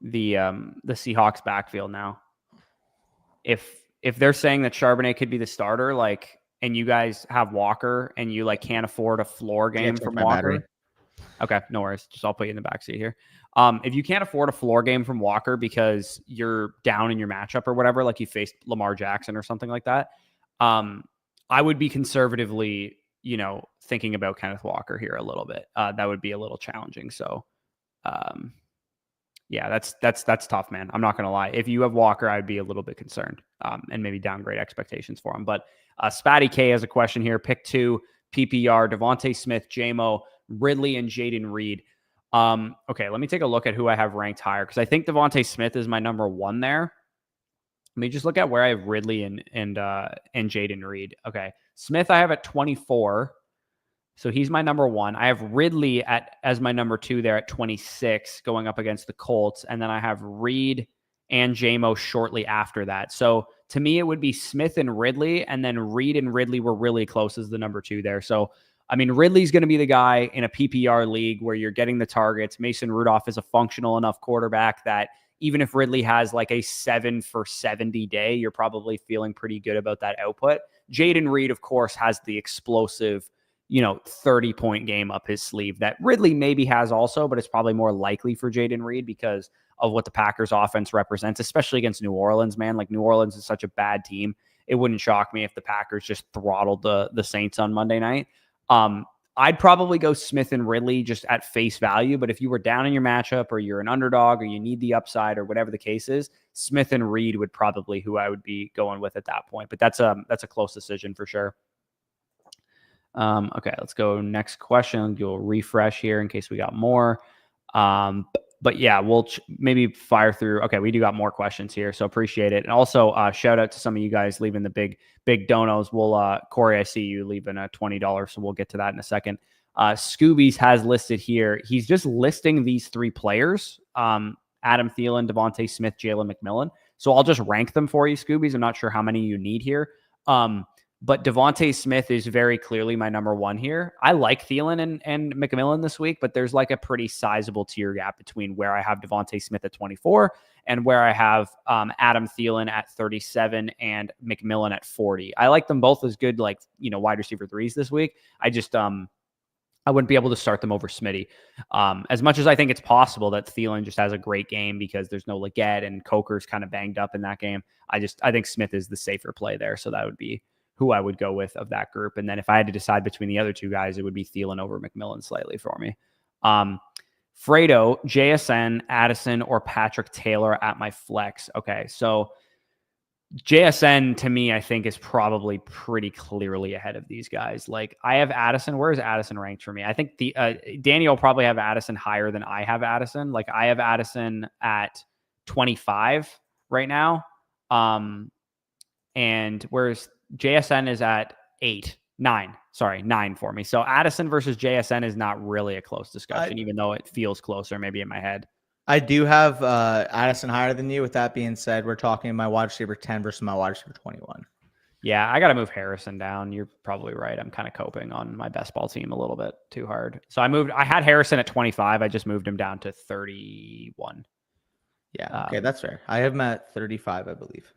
Seahawks backfield now. If they're saying that Charbonnet could be the starter, like, and you guys have Walker and you like can't afford a floor game from Walker. Battery. Okay, no worries. I'll put you in the backseat here. If you can't afford a floor game from Walker because you're down in your matchup or whatever, like you faced Lamar Jackson or something like that, I would be conservatively, thinking about Kenneth Walker here a little bit. That would be a little challenging. So, yeah, that's tough, man. I'm not going to lie. If you have Walker, I'd be a little bit concerned and maybe downgrade expectations for him. But Spatty K has a question here. Pick 2, PPR, Devontae Smith, JMO, Ridley, and Jaden Reed. Okay, let me take a look at who I have ranked higher because I think Devontae Smith is my number 1 there. Let me just look at where I have Ridley and Jaden Reed. Okay, Smith I have at 24, so he's my number 1. I have Ridley as my number 2 there at 26, going up against the Colts, and then I have Reed and JMO shortly after that. So to me, it would be Smith and Ridley, and then Reed and Ridley were really close as the number 2 there. So I mean, Ridley's going to be the guy in a PPR league where you're getting the targets. Mason Rudolph is a functional enough quarterback that even if Ridley has like a 7 for 70 day, you're probably feeling pretty good about that output. Jaden Reed, of course, has the explosive, 30-point game up his sleeve that Ridley maybe has also, but it's probably more likely for Jaden Reed because of what the Packers offense represents, especially against New Orleans, man. Like, New Orleans is such a bad team. It wouldn't shock me if the Packers just throttled the Saints on Monday night. I'd probably go Smith and Ridley just at face value. But if you were down in your matchup or you're an underdog or you need the upside or whatever the case is, Smith and Reed would probably who I would be going with at that point. But that's a close decision for sure. Okay, let's go next question. Do a refresh here in case we got more. But yeah, we'll maybe fire through. Okay, we do got more questions here, so appreciate it. And also, shout out to some of you guys leaving the big donos. We'll Corey, I see you leaving a $20, so we'll get to that in a second. Scoobies has listed here. He's just listing these 3 players: Adam Thielen, Devontae Smith, Jalen McMillan. So I'll just rank them for you, Scoobies. I'm not sure how many you need here. But Devontae Smith is very clearly my number 1 here. I like Thielen and McMillan this week, but there's like a pretty sizable tier gap between where I have Devontae Smith at 24 and where I have Adam Thielen at 37 and McMillan at 40. I like them both as good, like, wide receiver 3s this week. I just, I wouldn't be able to start them over Smitty. As much as I think it's possible that Thielen just has a great game because there's no Leggett and Coker's kind of banged up in that game. I think Smith is the safer play there. So that would be who I would go with of that group. And then if I had to decide between the other 2 guys, it would be Thielen over McMillan slightly for me. Fredo, JSN, Addison, or Patrick Taylor at my flex. Okay, so JSN to me, I think, is probably pretty clearly ahead of these guys. Like, I have Addison. Where is Addison ranked for me? I think Danny will probably have Addison higher than I have Addison. Like, I have Addison at 25 right now. And whereas JSN is at 9 for me. So Addison versus JSN is not really a close discussion, even though it feels closer maybe in my head. I do have Addison higher than you. With that being said, we're talking my wide receiver 10 versus my wide receiver 21. Yeah, I got to move Harrison down. You're probably right. I'm kind of coping on my best ball team a little bit too hard. So I had Harrison at 25. I just moved him down to 31. Yeah, okay, that's fair. I have him at 35, I believe.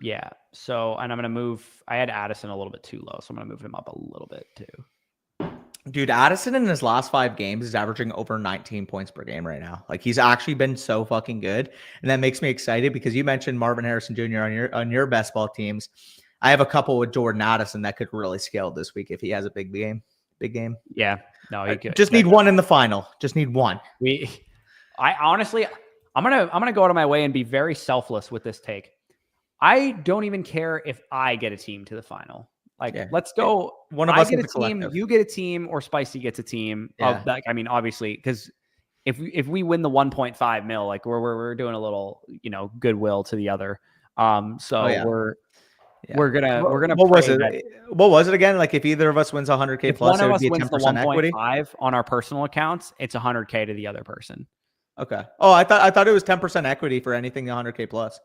Yeah. So, and I'm going to move, I had Addison a little bit too low. So I'm going to move him up a little bit too. Dude, Addison in his last 5 games is averaging over 19 points per game right now. Like, he's actually been so fucking good. And that makes me excited because you mentioned Marvin Harrison Jr. on your best ball teams. I have a couple with Jordan Addison that could really scale this week if he has a big game. Yeah. No, he could. Just need one in the final. Just need one. I honestly, I'm going to go out of my way and be very selfless with this take. I don't even care if I get a team to the final. Like, let's go. One of us get a team, you get a team, or Spicy gets a team. Yeah. I mean, obviously, because if we win the 1.5 mil, like we're doing a little, goodwill to the other. We're gonna. What was it? What was it again? Like, if either of us wins 100K plus, it would be 10% equity. 1.5 on our personal accounts, it's 100K to the other person. Okay. Oh, I thought it was 10% equity for anything 100K plus.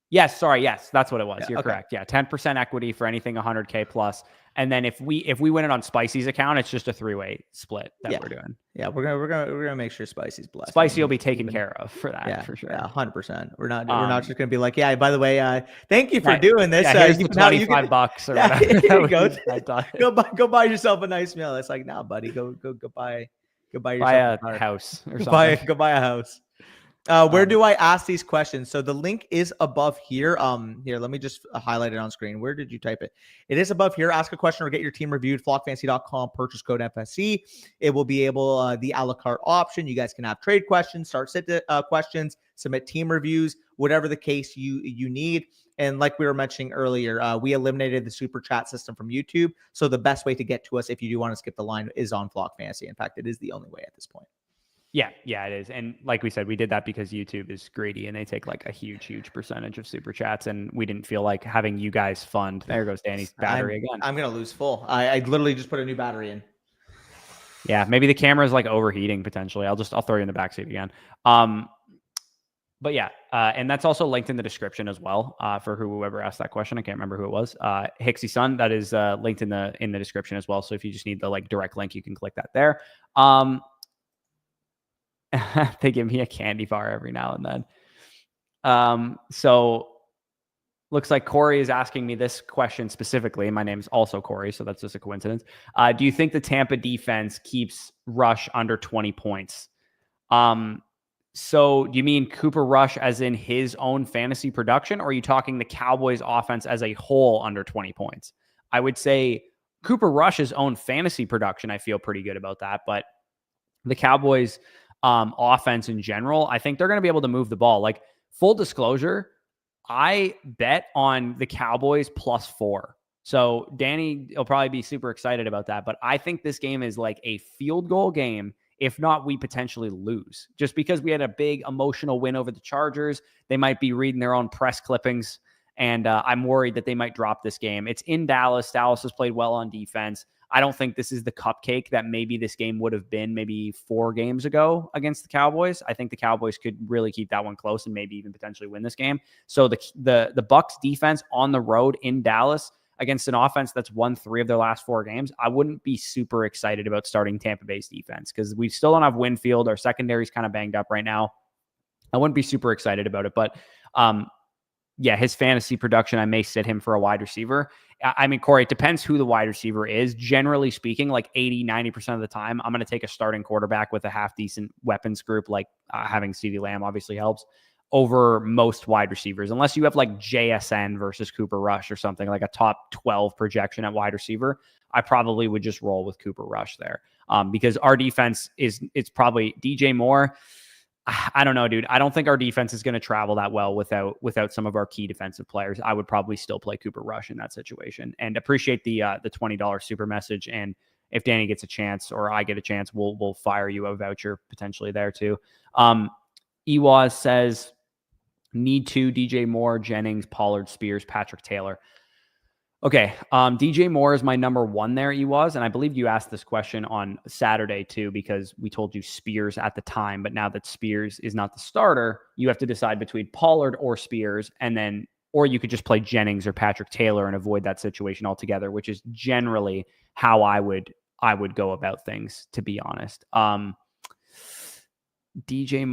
Yes, sorry. Yes, that's what it was. You're correct. Yeah, 10% equity for anything 100K plus. And then if we win it on Spicy's account, it's just a 3-way split that we're doing. Yeah, we're gonna make sure Spicy's blessed. Spicy will be taken care of for that. Yeah, for sure. Yeah, 100%. We're not just gonna be like, yeah. By the way, thank you for doing this. Here's the $25 or whatever. Go buy yourself a nice meal. It's like, nah, buddy, go buy yourself a house or something. Go buy a house. Where do I ask these questions? So the link is above here. Here, let me just highlight it on screen. Where did you type it? It is above here. Ask a question or get your team reviewed. Flockfantasy.com, purchase code FSC. It will be able, the a la carte option. You guys can have trade questions, start sit questions, submit team reviews, whatever the case you need. And like we were mentioning earlier, we eliminated the super chat system from YouTube. So the best way to get to us, if you do want to skip the line, is on Flock Fantasy. In fact, it is the only way at this point. Yeah, it is. And like we said, we did that because YouTube is greedy and they take like a huge percentage of super chats. And we didn't feel like having you guys fund. There goes Danny's battery again. I'm going to lose full. I literally just put a new battery in. Yeah, maybe the camera is like overheating potentially. I'll throw you in the backseat again. But yeah, and that's also linked in the description as well for whoever asked that question. I can't remember who it was. Hixie Sun, that is linked in the description as well. So if you just need the like direct link, you can click that there. They give me a candy bar every now and then. So looks like Corey is asking me this question specifically. My name's also Corey, so that's just a coincidence. Do you think the Tampa defense keeps Rush under 20 points? So do you mean Cooper Rush as in his own fantasy production, or are you talking the Cowboys offense as a whole under 20 points? I would say Cooper Rush's own fantasy production, I feel pretty good about that. But the Cowboys offense in general, I think they're going to be able to move the ball. Like, full disclosure, I bet on the Cowboys +4. So Danny will probably be super excited about that. But I think this game is like a field goal game. If not, we potentially lose just because we had a big emotional win over the Chargers. They might be reading their own press clippings. And I'm worried that they might drop this game. It's in Dallas. Dallas has played well on defense. I don't think this is the cupcake that maybe this game would have been maybe 4 games ago against the Cowboys. I think the Cowboys could really keep that one close and maybe even potentially win this game. So the Bucs defense on the road in Dallas against an offense that's won 3 of their last 4 games, I wouldn't be super excited about starting Tampa Bay's defense because we still don't have Winfield. Our secondary is kind of banged up right now. I wouldn't be super excited about it, but yeah, his fantasy production, I may sit him for a wide receiver. I mean, Corey, it depends who the wide receiver is. Generally speaking, like 80, 90% of the time, I'm going to take a starting quarterback with a half-decent weapons group, like having CeeDee Lamb obviously helps, over most wide receivers. Unless you have like JSN versus Cooper Rush or something, like a top 12 projection at wide receiver, I probably would just roll with Cooper Rush there. Because our defense it's probably DJ Moore. I don't know, dude. I don't think our defense is going to travel that well without some of our key defensive players. I would probably still play Cooper Rush in that situation. And appreciate the $20 super message. And if Danny gets a chance or I get a chance, we'll fire you a voucher potentially there too. Ewaz says need to DJ Moore, Jennings, Pollard, Spears, Patrick Taylor. Okay, DJ Moore is my number 1 there, and I believe you asked this question on Saturday too, because we told you Spears at the time, but now that Spears is not the starter, you have to decide between Pollard or Spears, or you could just play Jennings or Patrick Taylor and avoid that situation altogether, which is generally how I would go about things, to be honest. DJ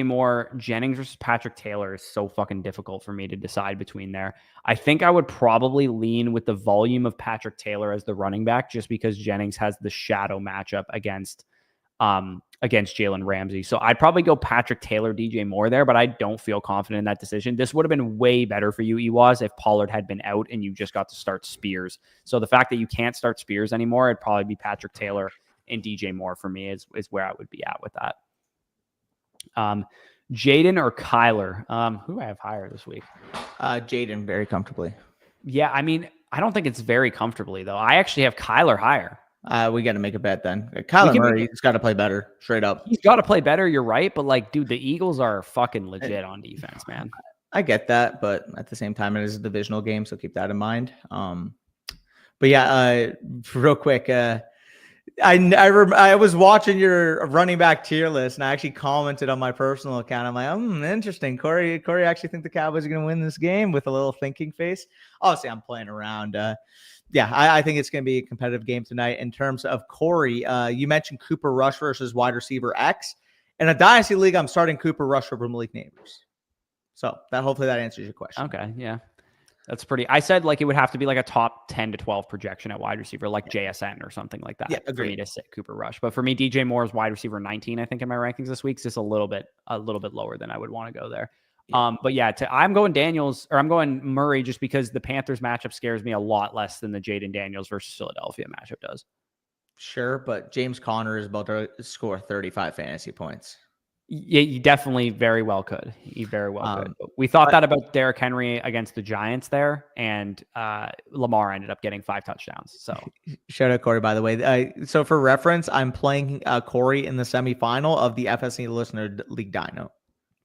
Moore, Jennings versus Patrick Taylor is so fucking difficult for me to decide between there. I think I would probably lean with the volume of Patrick Taylor as the running back, just because Jennings has the shadow matchup against Jalen Ramsey. So I'd probably go Patrick Taylor, DJ Moore there, but I don't feel confident in that decision. This would have been way better for you, Ewaz, if Pollard had been out and you just got to start Spears. So the fact that you can't start Spears anymore, it'd probably be Patrick Taylor and DJ Moore for me is where I would be at with that. Jaden or Kyler? Who do I have higher this week? Jaden, very comfortably. Yeah, I mean, I don't think it's very comfortably, though. I actually have Kyler higher. We got to make a bet then. Kyler Murray, he's got to play better, straight up. He's got to play better, you're right. But, like, dude, the Eagles are fucking legit on defense, man. I get that, but at the same time, it is a divisional game, so keep that in mind. But yeah, real quick, I was watching your running back tier list, and I actually commented on my personal account. I'm like, interesting. Corey actually think the Cowboys are going to win this game with a little thinking face. Obviously, I'm playing around. Yeah, I think it's going to be a competitive game tonight. In terms of Corey, you mentioned Cooper Rush versus wide receiver X. In a dynasty league, I'm starting Cooper Rush over Malik Neighbors. So hopefully that answers your question. Okay, yeah. That's pretty. I said like it would have to be like a top 10 to 12 projection at wide receiver, like JSN or something like that. Yeah, for me to sit Cooper Rush. But for me, DJ Moore is wide receiver 19, I think, in my rankings this week. It's just a little bit lower than I would want to go there. Yeah. But yeah, I'm going Murray just because the Panthers matchup scares me a lot less than the Jaden Daniels versus Philadelphia matchup does. Sure, but James Conner is about to score 35 fantasy points. Yeah, you definitely very well could. He very well could. But we thought that about Derrick Henry against the Giants there, and Lamar ended up getting 5 touchdowns. So shout out Corey, by the way. So for reference, I'm playing Corey in the semifinal of the FSC Listener League Dino.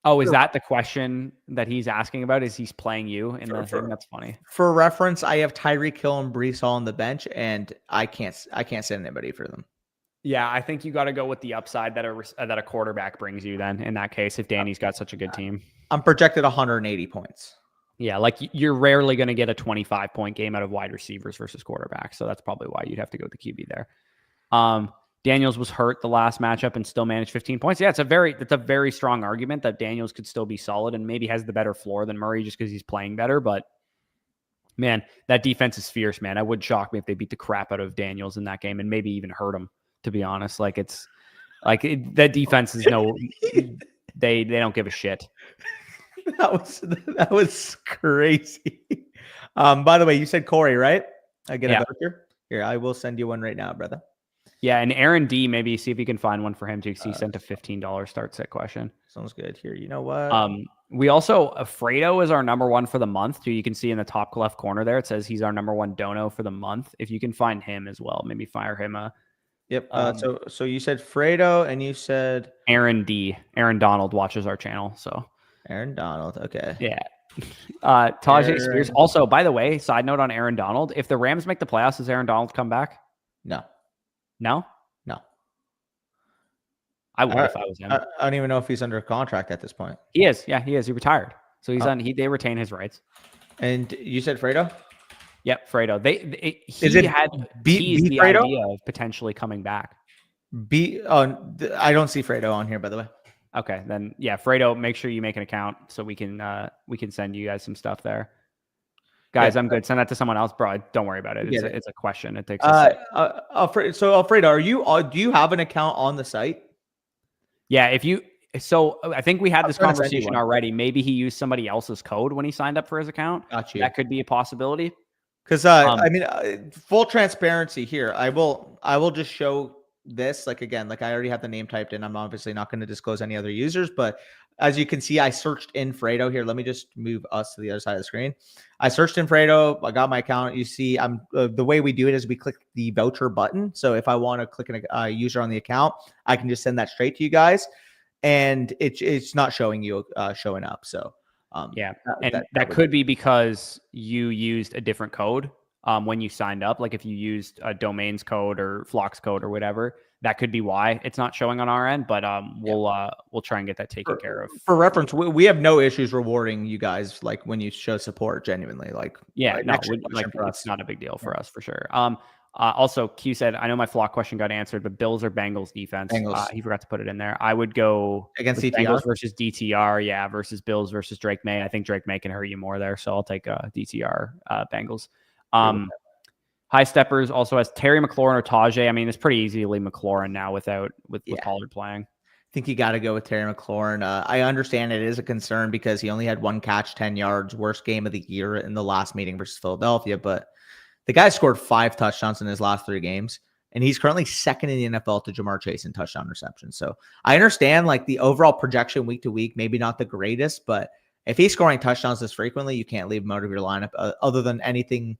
Oh, is that the question that he's asking about? Is he's playing you in the thing? That's funny. For reference, I have Tyreek Hill and Breece Hall on the bench, and I can't send anybody for them. Yeah, I think you got to go with the upside that a quarterback brings you then in that case, if Danny's got such a good team. I'm projected 180 points. Yeah, like you're rarely going to get a 25-point game out of wide receivers versus quarterbacks. So that's probably why you'd have to go with the QB there. Daniels was hurt the last matchup and still managed 15 points. Yeah, it's a very strong argument that Daniels could still be solid and maybe has the better floor than Murray just because he's playing better. But man, that defense is fierce, man. I would shock me if they beat the crap out of Daniels in that game and maybe even hurt him. To be honest, like that defense is they don't give a shit. That was crazy. By the way, you said Corey, right? I get Yeah. a voucher. Here, I will send you one right now, brother. Yeah, and Aaron D, maybe see if you can find one for him too, because he sent a $15 start set question. Sounds good. Here, you know what? We also, Fredo is our number one for the month too. You can see in the top left corner there, it says he's our number one dono for the month. If you can find him as well, maybe fire him a. Yep. So you said Fredo and you said Aaron D. Aaron Donald watches our channel, so Aaron Donald. Okay. yeah. Tajay Spears. Also, by the way, side note on Aaron Donald: if the Rams make the playoffs, does Aaron Donald come back? No. No. I would if I was him. I don't even know if he's under contract at this point. He is. Yeah, he is. He retired, so he's on. They retain his rights. And you said Fredo? Yep, Fredo. He had teased the Fredo? idea of potentially coming back. I don't see Fredo on here, by the way. Okay, then yeah, Fredo. Make sure you make an account so we can send you guys some stuff there. Guys, yeah. I'm good. Send that to someone else, bro. Don't worry about it. It's a question. It takes. So Alfredo, do you have an account on the site? Yeah, so I think we had this conversation already. Maybe he used somebody else's code when he signed up for his account. Got you. That could be a possibility. Because full transparency here, I will just show this. Like again, like I already have the name typed in. I'm obviously not going to disclose any other users, but as you can see, I searched in Fredo here. Let me just move us to the other side of the screen. I searched in Fredo. I got my account. You see, the way we do it is we click the voucher button. So if I want to click a user on the account, I can just send that straight to you guys, and it's not showing you showing up. So yeah, that could be because you used a different code when you signed up. Like if you used a domains code or Flocks code or whatever, that could be why it's not showing on our end. But we'll try and get that taken care of. For reference, we have no issues rewarding you guys like when you show support genuinely. It's not a big deal for us for sure. Also, Q said, I know my Flock question got answered, but Bills or Bengals defense. He forgot to put it in there. I would go against Bengals versus DTR. Yeah, versus Bills versus Drake May. I think Drake May can hurt you more there, so I'll take DTR Bengals. High Steppers also has Terry McLaurin or Tajay. I mean, it's pretty easy to leave McLaurin now with Pollard playing. I think you got to go with Terry McLaurin. I understand it is a concern because he only had one catch, 10 yards, worst game of the year in the last meeting versus Philadelphia. But the guy scored 5 touchdowns in his last 3 games, and he's currently second in the NFL to Jamar Chase in touchdown reception. So I understand like the overall projection week to week, maybe not the greatest, but if he's scoring touchdowns this frequently, you can't leave him out of your lineup other than anything.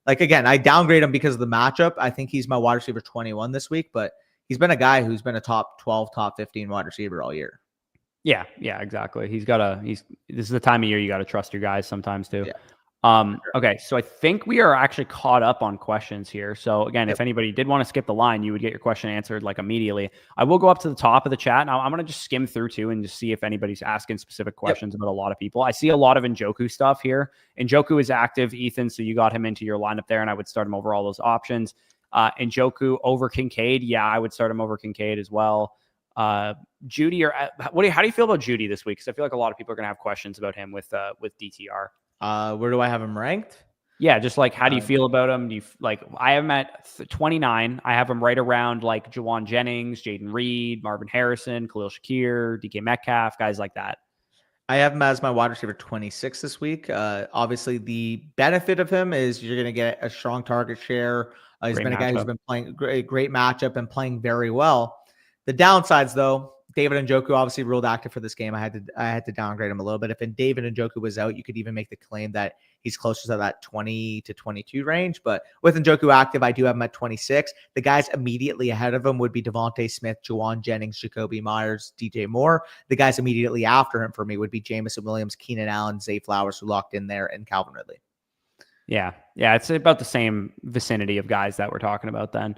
Like, again, I downgrade him because of the matchup. I think he's my wide receiver 21 this week, but he's been a guy who's been a top 12, top 15 wide receiver all year. Yeah, exactly. This is the time of year you got to trust your guys sometimes too. Yeah. Okay, so I think we are actually caught up on questions here. So again, if anybody did want to skip the line, you would get your question answered like immediately. I will go up to the top of the chat. Now I'm going to just skim through too and just see if anybody's asking specific questions about a lot of people. I see a lot of Njoku stuff here. Njoku is active, Ethan, so you got him into your lineup there, and I would start him over all those options. Njoku over Kincaid. Yeah, I would start him over Kincaid as well. Judy, how do you feel about Judy this week? Because I feel like a lot of people are going to have questions about him with DTR. Where do I have him ranked? Yeah, just like how do you feel about him? Do you like I have him at 29. I have him right around like Jawan Jennings, Jaden Reed, Marvin Harrison, Khalil Shakir, DK Metcalf, guys like that. I have him as my wide receiver 26 this week. Obviously, the benefit of him is you're going to get a strong target share. He's been a guy who's been playing great matchup and playing very well. The downsides, though, David Njoku obviously ruled active for this game. I had to downgrade him a little bit. If David Njoku was out, you could even make the claim that he's closer to that 20 to 22 range. But with Njoku active, I do have him at 26. The guys immediately ahead of him would be Devontae Smith, Jawan Jennings, Jacoby Myers, DJ Moore. The guys immediately after him for me would be Jamison Williams, Keenan Allen, Zay Flowers, who locked in there, and Calvin Ridley. Yeah, it's about the same vicinity of guys that we're talking about then.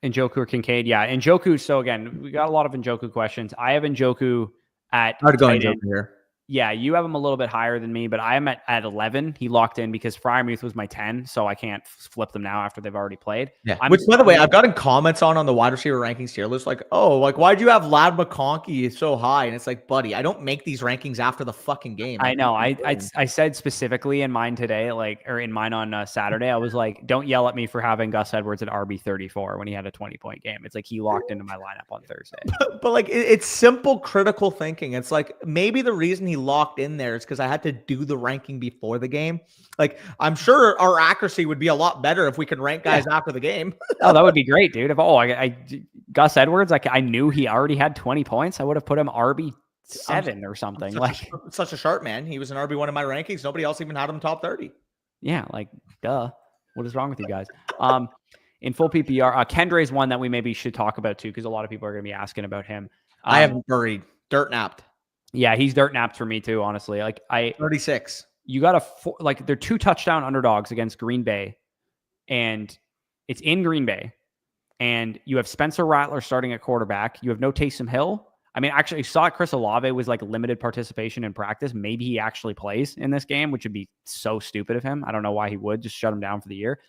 Njoku or Kincaid, yeah. Njoku, so again, we got a lot of Njoku questions. I have Njoku at I'd go Njoku here. Yeah, you have him a little bit higher than me, but I am at 11. He locked in because Freiermuth was my 10, so I can't flip them now after they've already played. Yeah. Which, by the way, I've gotten comments on the wide receiver rankings tier list, like, oh, like, why'd you have Lad McConkey so high? And it's like, buddy, I don't make these rankings after the fucking game. I know. I said specifically in mine today, or in mine on Saturday, I was like, don't yell at me for having Gus Edwards at RB 34 when he had a 20-point game. It's like he locked into my lineup on Thursday. But like, it's simple critical thinking. It's like maybe the reason he he locked in there is because I had to do the ranking before the game. Like, I'm sure our accuracy would be a lot better if we could rank guys after the game. Oh, that would be great, dude. If Gus Edwards, like I knew he already had 20 points, I would have put him RB7 or something. Such a sharp man. He was an RB1 in my rankings. Nobody else even had him top 30. Yeah, like duh. What is wrong with you guys? In full PPR, Kendray's one that we maybe should talk about too, because a lot of people are going to be asking about him. I have buried dirt napped. Yeah, he's dirt napped for me too, honestly. Like 36. You got they're 2 touchdown underdogs against Green Bay, and it's in Green Bay, and you have Spencer Rattler starting at quarterback. You have no Taysom Hill. I mean, actually, I saw Chris Olave was like limited participation in practice. Maybe he actually plays in this game, which would be so stupid of him. I don't know why he would just shut him down for the year.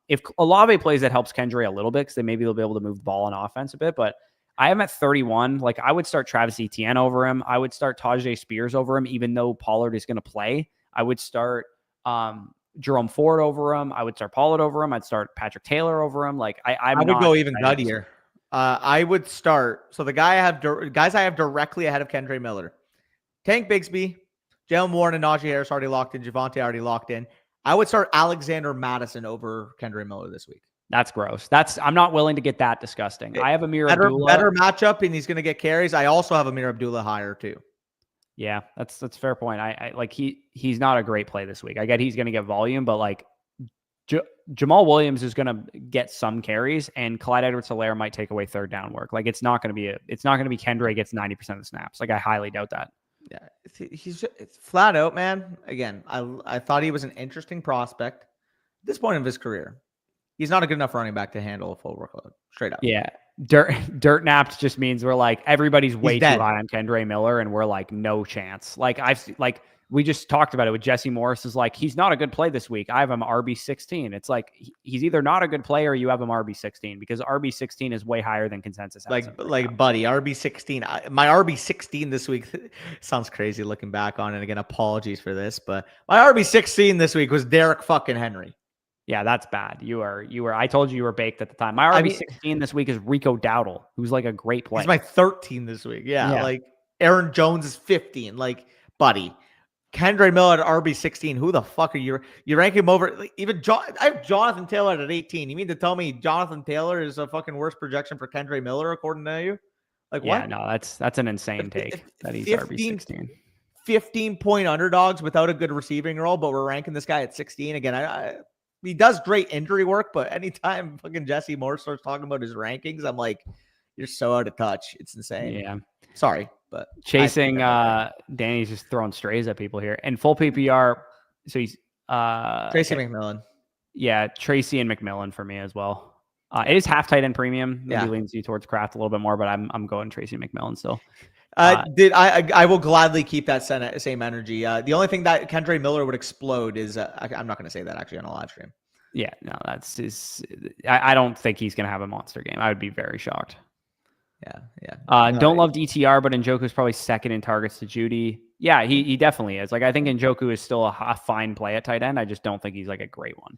If Olave plays, that helps Kendray a little bit because then maybe they'll be able to move the ball on offense a bit. But I am at 31. Like, I would start Travis Etienne over him. I would start Tajay Spears over him, even though Pollard is going to play. I would start Jerome Ford over him. I would start Pollard over him. I'd start Patrick Taylor over him. Like, I would go even guttier. I would start. So the guys I have directly ahead of Kendray Miller, Tank Bigsby, Jalen Warren, and Najee Harris already locked in. Javonte already locked in. I would start Alexander Madison over Kendray Miller this week. That's gross. I'm not willing to get that disgusting. I have Amir Abdullah. Better matchup, and he's going to get carries. I also have Amir Abdullah higher too. Yeah, that's a fair point. I like he's not a great play this week. I get he's going to get volume, but like Jamal Williams is going to get some carries, and Clyde Edwards-Helaire might take away third down work. Like, it's not going to be Kendray gets 90% of the snaps. Like, I highly doubt that. Yeah, it's flat out, man. Again, I thought he was an interesting prospect. At this point of his career, he's not a good enough running back to handle a full workload. Straight up. Yeah. Dirt napped just means we're like, everybody's way too high on Kendray Miller, and we're like, no chance. Like, we just talked about it with Jesse Morris is like, he's not a good play this week. I have him RB16. It's like, he's either not a good player or you have him RB16, because RB16 is way higher than consensus. Buddy, RB16. My RB16 this week sounds crazy looking back on it. Again, apologies for this, but my RB16 this week was Derek fucking Henry. Yeah, that's bad. I told you were baked at the time. My RB16 this week is Rico Dowdle, who's like a great player. He's my 13 this week. Yeah. Like Aaron Jones is 15. Like, buddy. Kendray Miller at RB16. Who the fuck are you? You rank him over I have Jonathan Taylor at 18. You mean to tell me Jonathan Taylor is a fucking worse projection for Kendray Miller according to you? Like, what? Yeah, no, that's an insane take that he's RB16. 15-point underdogs without a good receiving role, but we're ranking this guy at 16. Again, he does great injury work, but anytime fucking Jesse Moore starts talking about his rankings, I'm like, you're so out of touch. It's insane. Yeah. Sorry, but chasing Danny's just throwing strays at people here. And full PPR, so he's Tracy McMillan. Yeah, Tracy and McMillan for me as well. It is half tight end premium. Maybe leans you towards Kraft a little bit more, but I'm going Tracy McMillan still. I will gladly keep that same energy. The only thing that Kendray Miller would explode is I'm not going to say that actually on a live stream. Yeah, no, that's just I don't think he's going to have a monster game. I would be very shocked. Yeah. Don't love DTR, but Njoku's probably second in targets to Judy. Yeah, he definitely is. Like, I think Njoku is still a fine play at tight end. I just don't think he's like a great one.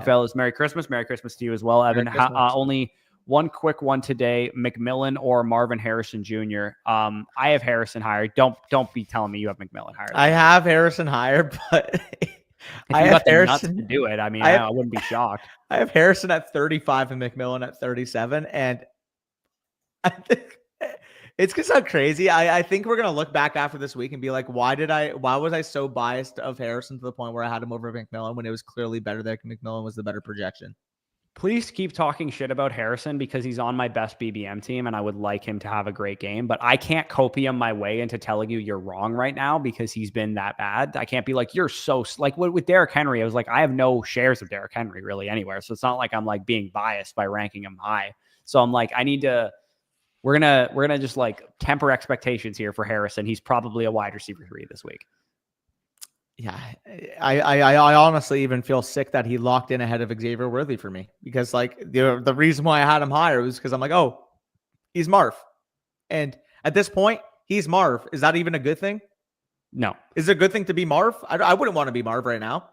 Fellas, Merry Christmas. Merry Christmas to you as well, Evan. Only one quick one today: McMillan or Marvin Harrison Jr. I have Harrison higher. Don't be telling me you have McMillan higher. I have Harrison higher, but I have Harrison to do it. I mean, I wouldn't be shocked. I have Harrison at 35 and McMillan at 37, and I think it's gonna sound crazy. I think we're gonna look back after this week and be like, why was I so biased of Harrison to the point where I had him over McMillan when it was clearly better that McMillan was the better projection? Please keep talking shit about Harrison because he's on my best BBM team and I would like him to have a great game, but I can't copium my way into telling you you're wrong right now because he's been that bad. I can't be like, you're so like with Derrick Henry. I was like, I have no shares of Derrick Henry really anywhere. So it's not like I'm like being biased by ranking him high. So I'm like, we're gonna just like temper expectations here for Harrison. He's probably a wide receiver 3 this week. Yeah, I honestly even feel sick that he locked in ahead of Xavier Worthy for me because like the reason why I had him higher was because I'm like, oh, he's Marv, and at this point he's Marv. Is that even a good thing? No. Is it a good thing to be Marv? I wouldn't want to be Marv right now.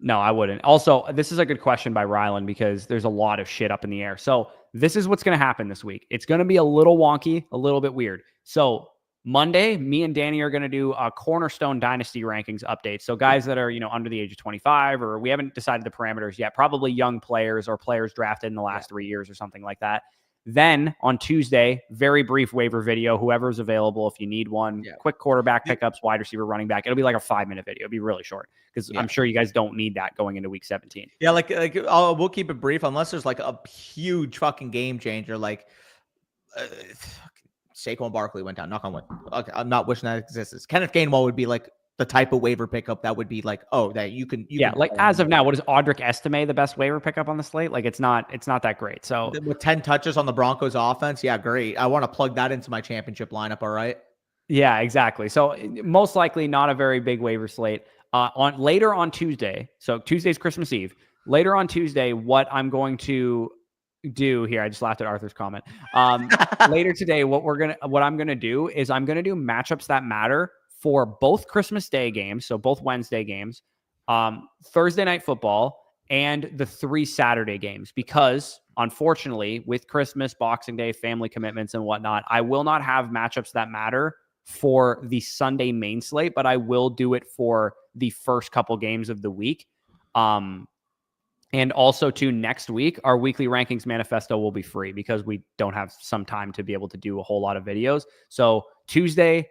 No, I wouldn't. Also, this is a good question by Rylan because there's a lot of shit up in the air. So this is what's going to happen this week. It's going to be a little wonky, a little bit weird. So Monday, me and Danny are going to do a Cornerstone Dynasty rankings update. So guys that are, under the age of 25, or we haven't decided the parameters yet, probably young players or players drafted in the last 3 years or something like that. Then on Tuesday, very brief waiver video, whoever's available. If you need one, quick quarterback pickups, wide receiver, running back. It'll be like a 5-minute video. It'll be really short because I'm sure you guys don't need that going into week 17. Yeah. We'll keep it brief unless there's like a huge fucking game changer. Like, Saquon Barkley went down. Knock on wood. Okay, I'm not wishing that exists. Kenneth Gainwell would be like the type of waiver pickup that would be like, oh, that you can. Like as of now, what is Audric Estime the best waiver pickup on the slate? Like it's not that great. So with 10 touches on the Broncos offense, yeah, great. I want to plug that into my championship lineup. All right. Yeah, exactly. So most likely not a very big waiver slate. Later on Tuesday. So Tuesday's Christmas Eve. Later on Tuesday, what I'm going to do here, I just laughed at Arthur's comment. Later today, what I'm gonna do is I'm gonna do matchups that matter for both Christmas Day games, so both Wednesday games, Thursday Night Football, and the 3 Saturday games. Because unfortunately, with Christmas, Boxing Day, family commitments, and whatnot, I will not have matchups that matter for the Sunday main slate, but I will do it for the first couple games of the week. And also, next week, our weekly rankings manifesto will be free because we don't have some time to be able to do a whole lot of videos. So Tuesday,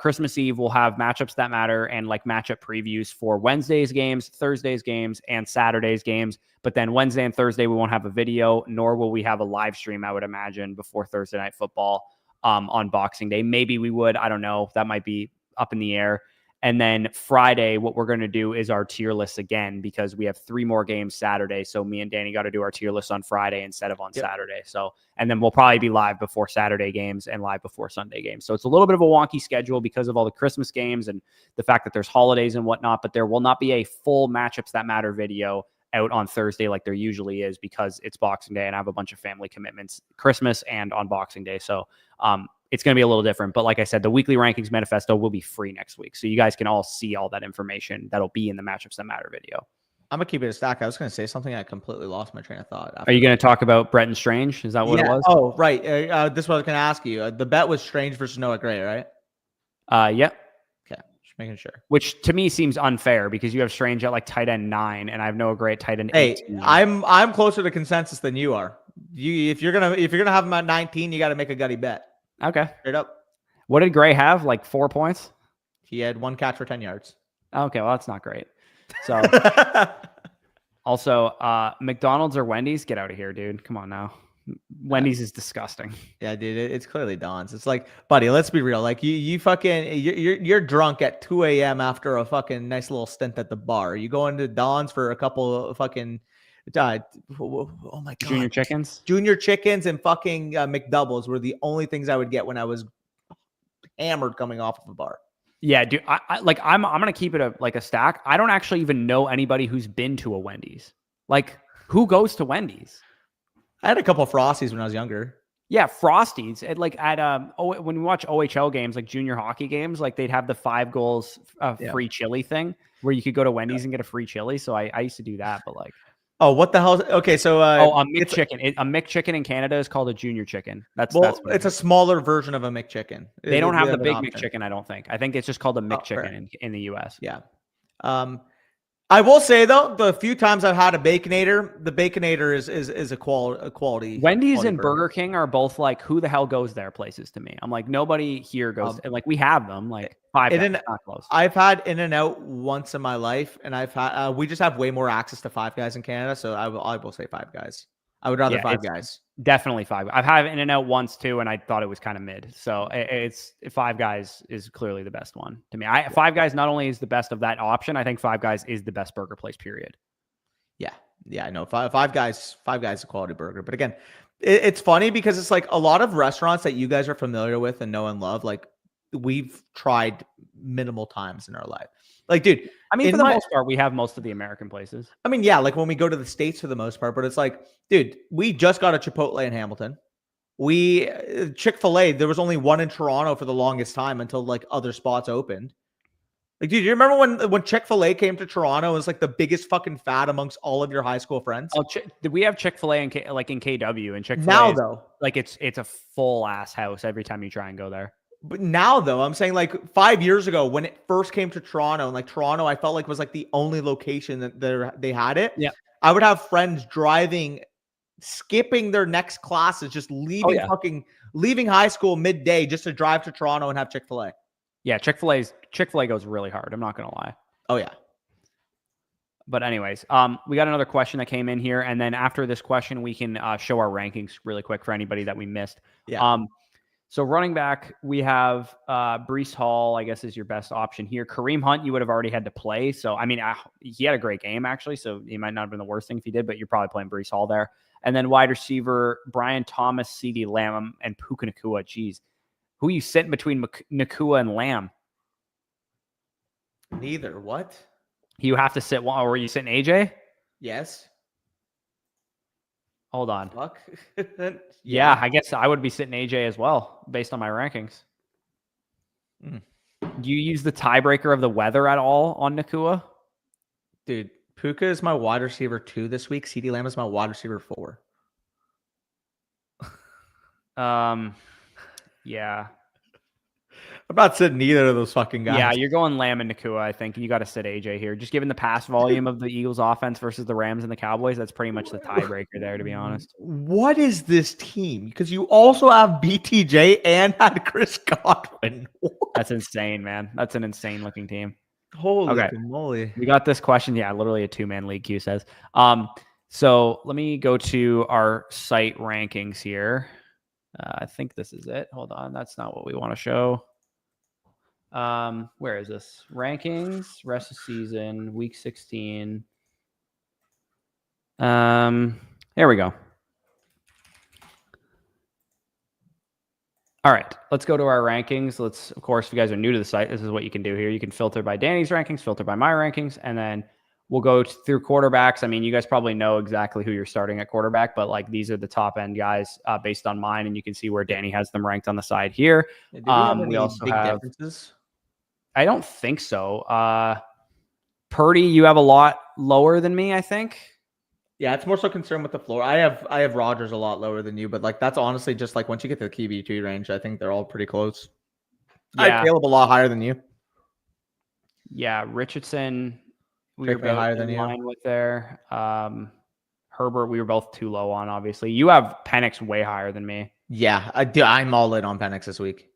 Christmas Eve, we'll have matchups that matter and like matchup previews for Wednesday's games, Thursday's games, and Saturday's games. But then Wednesday and Thursday, we won't have a video, nor will we have a live stream, I would imagine, before Thursday Night Football on Boxing Day. Maybe we would. I don't know. That might be up in the air. And then Friday, what we're going to do is our tier list again, because we have 3 more games Saturday. So me and Danny got to do our tier list on Friday instead of on Saturday. So, and then we'll probably be live before Saturday games and live before Sunday games. So it's a little bit of a wonky schedule because of all the Christmas games and the fact that there's holidays and whatnot, but there will not be a full matchups that matter video out on Thursday like there usually is because it's Boxing Day and I have a bunch of family commitments, Christmas and on Boxing Day. So, it's going to be a little different. But like I said, the weekly rankings manifesto will be free next week. So you guys can all see all that information that'll be in the matchups that matter video. I'm going to keep it a stack. I was going to say something. I completely lost my train of thought. Are you going to talk about Bretton Strange? Is that what it was? Oh, right. This is what I was going to ask you. The bet was Strange versus Noah Gray, right? Yep. Okay. Just making sure. Which to me seems unfair because you have Strange at like tight end 9 and I have Noah Gray at tight end 18. Hey, I'm closer to consensus than you are. If you're going to have him at 19, you got to make a gutty bet. Okay. Straight up. What did Gray have? Like 4 points? He had 1 catch for 10 yards. Okay, well, that's not great. So, also, McDonald's or Wendy's? Get out of here, dude. Come on now. Wendy's is disgusting. Yeah, dude, it's clearly Don's. It's like, buddy, let's be real. Like you're drunk at 2 a.m. after a fucking nice little stint at the bar. You go into Don's for a couple of fucking oh my god, junior chickens and fucking McDoubles were the only things I would get when I was hammered coming off of a bar. Yeah, dude. I'm gonna keep it a stack. I don't actually even know anybody who's been to a Wendy's. Like, who goes to Wendy's? I had a couple of Frosties when I was younger. Yeah, Frosties. When we watch OHL games, like junior hockey games, like they'd have the 5 goals free chili thing where you could go to Wendy's and get a free chili. So I used to do that, but like. Oh, what the hell? Okay, so a McChicken. A McChicken in Canada is called a junior chicken. That's it's a smaller version of a McChicken. They don't have the big McChicken, I don't think. I think it's just called a McChicken in the US. Yeah. I will say though, the few times I've had a Baconator, the Baconator is a quality. Wendy's and Burger King are both like, who the hell goes there places to me? I'm like, nobody here goes. Like we have them, like 5 guys, not close. I've had In-N-Out once in my life, and I've had we just have way more access to 5 Guys in Canada, so I will say 5 Guys. I would rather 5 Guys. Definitely 5. I've had In-N-Out once too, and I thought it was kind of mid. So it's 5 Guys is clearly the best one to me. 5 Guys not only is the best of that option, I think 5 Guys is the best burger place, period. Yeah, I know. 5 Guys is a quality burger. But again, it's funny because it's like a lot of restaurants that you guys are familiar with and know and love, like we've tried minimal times in our life. Like, dude, I mean, for the most part, we have most of the American places. I mean, yeah, like when we go to the States for the most part, but it's like, dude, we just got a Chipotle in Hamilton. Chick-fil-A, there was only one in Toronto for the longest time until like other spots opened. Like, dude, you remember when Chick-fil-A came to Toronto? It was like the biggest fucking fad amongst all of your high school friends. Oh, we have Chick-fil-A in KW and Chick-fil-A now though, like it's a full ass house every time you try and go there. But now, though, I'm saying like 5 years ago when it first came to Toronto, and like Toronto, I felt like was like the only location that they had it. Yeah. I would have friends driving, skipping their next classes, just leaving leaving high school midday just to drive to Toronto and have Chick-fil-A. Yeah, Chick-fil-A goes really hard. I'm not gonna lie. Oh yeah. But anyways, we got another question that came in here, and then after this question, we can show our rankings really quick for anybody that we missed. Yeah. So running back, we have Breece Hall, I guess, is your best option here. Kareem Hunt, you would have already had to play. So, I mean, he had a great game, actually. So, he might not have been the worst thing if he did, but you're probably playing Breece Hall there. And then wide receiver, Brian Thomas, CeeDee Lamb, and Puka Nacua. Jeez. Who are you sitting between Nacua and Lamb? Neither. What? You have to sit one. Or were you sitting AJ? Yes. Hold on. Fuck. Yeah, I guess I would be sitting AJ as well, based on my rankings. Mm. Do you use the tiebreaker of the weather at all on Nacua? Dude, Puka is my wide receiver 2 this week. CeeDee Lamb is my wide receiver 4. Yeah. I'm not sitting either of those fucking guys. Yeah, you're going Lamb and Nacua, I think. You got to sit AJ here. Just given the pass volume of the Eagles offense versus the Rams and the Cowboys, that's pretty much the tiebreaker there, to be honest. What is this team? Because you also have BTJ and had Chris Godwin. What? That's insane, man. That's an insane looking team. Holy moly. We got this question. Yeah, literally a 2-man league, Q says. So let me go to our site rankings here. I think this is it. Hold on. That's not what we want to show. Where is this? Rankings, rest of season, week 16. Here we go. All right, let's go to our rankings. Let's, of course, if you guys are new to the site, this is what you can do here. You can filter by Danny's rankings, filter by my rankings, and then we'll go through quarterbacks. I mean, you guys probably know exactly who you're starting at quarterback, but like these are the top end guys based on mine, and you can see where Danny has them ranked on the side here. Do we have any big differences? I don't think so. Purdy, you have a lot lower than me, I think. Yeah, it's more so concerned with the floor. I have Rodgers a lot lower than you, but like that's honestly just like once you get to the QB2 range, I think they're all pretty close. Yeah. I have Caleb a lot higher than you. Yeah, Richardson, we were higher than line you. with there. Herbert, we were both too low on, obviously. You have Penix way higher than me. Yeah, I'm all in on Penix this week.